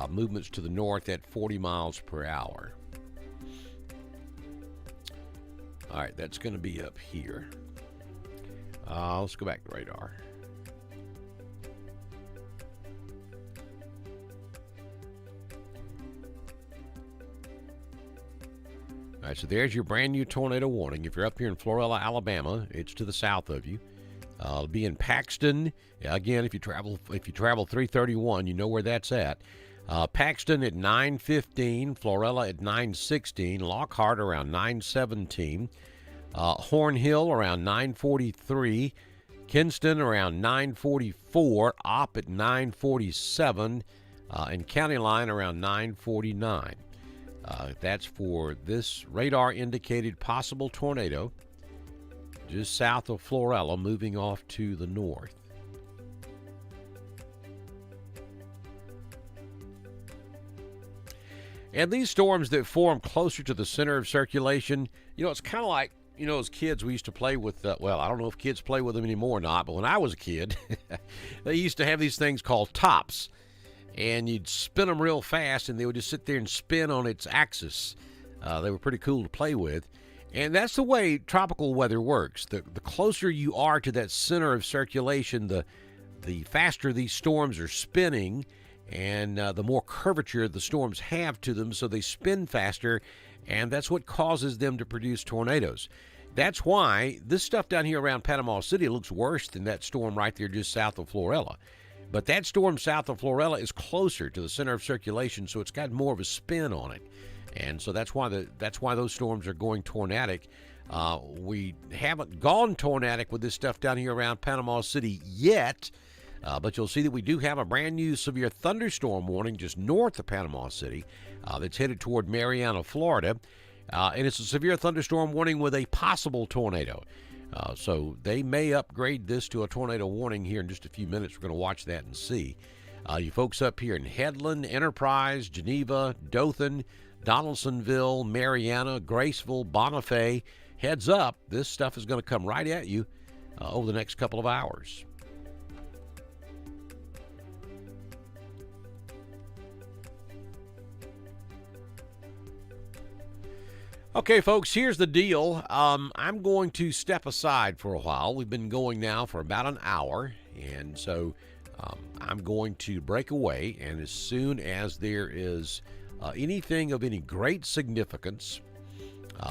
Movements to the north at 40 miles per hour. All right, that's going to be up here. Let's go back to radar. All right, so there's your brand new tornado warning. If you're up here in Florella, Alabama, it's to the south of you. It'll be in Paxton. Again, if you travel 331, you know where that's at. Paxton at 9:15, Florella at 9:16, Lockhart around 9:17, Horn Hill around 9:43, Kinston around 9:44, Opp at 9:47, and County Line around 9:49. That's for this radar-indicated possible tornado just south of Florella, moving off to the north. And these storms that form closer to the center of circulation, it's kind of like, as kids we used to play with, well, I don't know if kids play with them anymore or not, but when I was a kid, they used to have these things called tops. And you'd spin them real fast, and they would just sit there and spin on its axis. They were pretty cool to play with. And that's the way tropical weather works. The closer you are to that center of circulation, the faster these storms are spinning, and the more curvature the storms have to them, so they spin faster, and that's what causes them to produce tornadoes. That's why this stuff down here around Panama City looks worse than that storm right there just south of Florella. But that storm south of Florella is closer to the center of circulation, so it's got more of a spin on it. And so that's why those storms are going tornadic. We haven't gone tornadic with this stuff down here around Panama City yet, but you'll see that we do have a brand new severe thunderstorm warning just north of Panama City that's headed toward Marianna, Florida. And it's a severe thunderstorm warning with a possible tornado. So they may upgrade this to a tornado warning here in just a few minutes. We're going to watch that and see. You folks up here in Headland, Enterprise, Geneva, Dothan, Donaldsonville, Marianna, Graceville, Bonifay, heads up, this stuff is going to come right at you over the next couple of hours. Okay, folks, here's the deal. I'm going to step aside for a while. We've been going now for about an hour, and so I'm going to break away, and as soon as there is anything of any great significance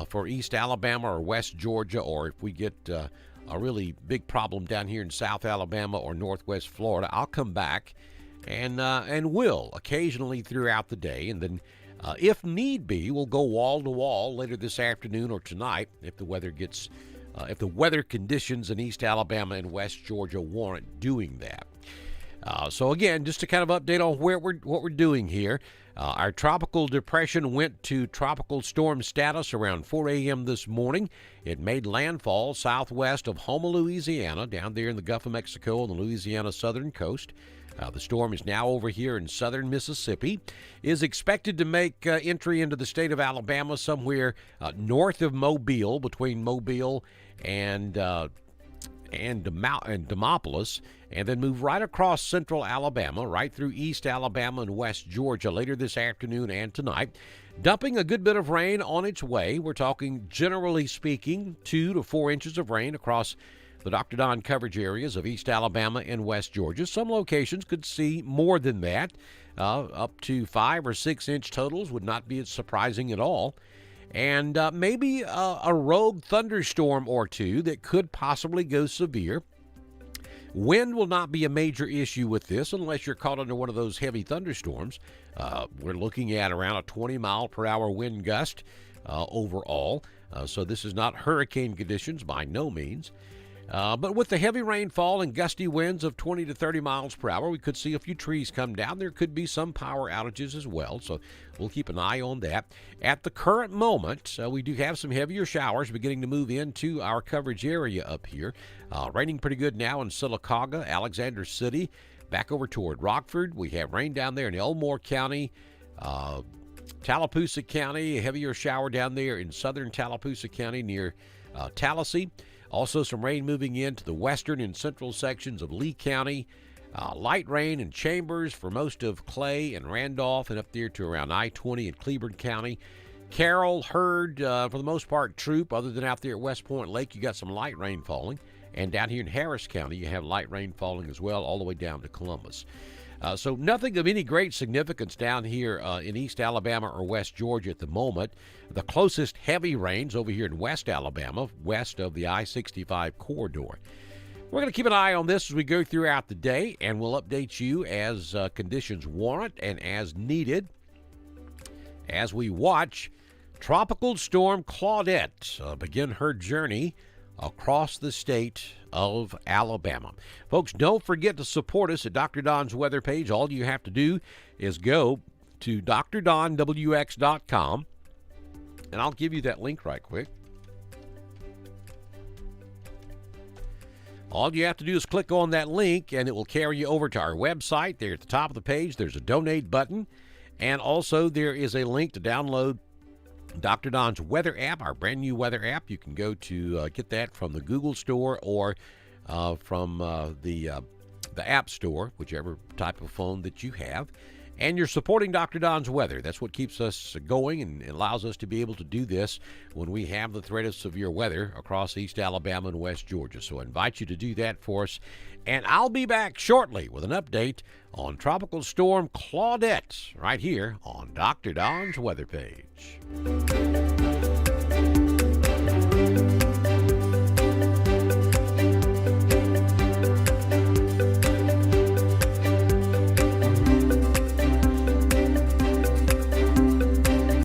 for East Alabama or West Georgia, or if we get a really big problem down here in South Alabama or Northwest Florida, I'll come back and will occasionally throughout the day, and then if need be, we'll go wall to wall later this afternoon or tonight if the weather conditions in East Alabama and West Georgia warrant doing that. So again, just to kind of update on what we're doing here. Our tropical depression went to tropical storm status around 4 a.m. this morning. It made landfall southwest of Houma, Louisiana, down there in the Gulf of Mexico on the Louisiana southern coast. The storm is now over here in southern Mississippi, is expected to make entry into the state of Alabama somewhere north of Mobile, between Mobile and Demopolis, and then move right across central Alabama, right through East Alabama and West Georgia later this afternoon and tonight, dumping a good bit of rain on its way. We're talking, generally speaking, 2 to 4 inches of rain across the Dr. Don coverage areas of East Alabama and West Georgia. Some locations could see more than that. Up to 5 or 6 inch totals would not be surprising at all. And maybe a rogue thunderstorm or two that could possibly go severe. Wind will not be a major issue with this unless you're caught under one of those heavy thunderstorms. We're looking at around a 20-mile-per-hour wind gust overall. So this is not hurricane conditions by no means. But with the heavy rainfall and gusty winds of 20 to 30 miles per hour, we could see a few trees come down. There could be some power outages as well, so we'll keep an eye on that. At the current moment, we do have some heavier showers beginning to move into our coverage area up here. Raining pretty good now in Sylacauga, Alexander City, back over toward Rockford. We have rain down there in Elmore County, Tallapoosa County, a heavier shower down there in southern Tallapoosa County near Tallahassee. Also some rain moving into the western and central sections of Lee County. Light rain in Chambers for most of Clay and Randolph and up there to around I-20 in Cleburne County. Carroll, Hurd, for the most part, Troop. Other than out there at West Point Lake, you got some light rain falling. And down here in Harris County, you have light rain falling as well, all the way down to Columbus. So nothing of any great significance down here in East Alabama or West Georgia at the moment. The closest heavy rains over here in West Alabama, west of the I-65 corridor. We're going to keep an eye on this as we go throughout the day, and we'll update you as conditions warrant and as needed as we watch Tropical Storm Claudette begin her journey across the state of Alabama. Folks, don't forget to support us at Dr. Don's weather page. All you have to do is go to drdonwx.com, and I'll give you that link right quick. All you have to do is click on that link, and it will carry you over to our website. There at the top of the page, there's a donate button, and also there is a link to download Dr. Don's weather app, our brand new weather app. You can go to get that from the Google Store or from the App Store, whichever type of phone that you have. And you're supporting Dr. Don's weather. That's what keeps us going and allows us to be able to do this when we have the threat of severe weather across East Alabama and West Georgia. So I invite you to do that for us. And I'll be back shortly with an update on Tropical Storm Claudette right here on Dr. Don's weather page.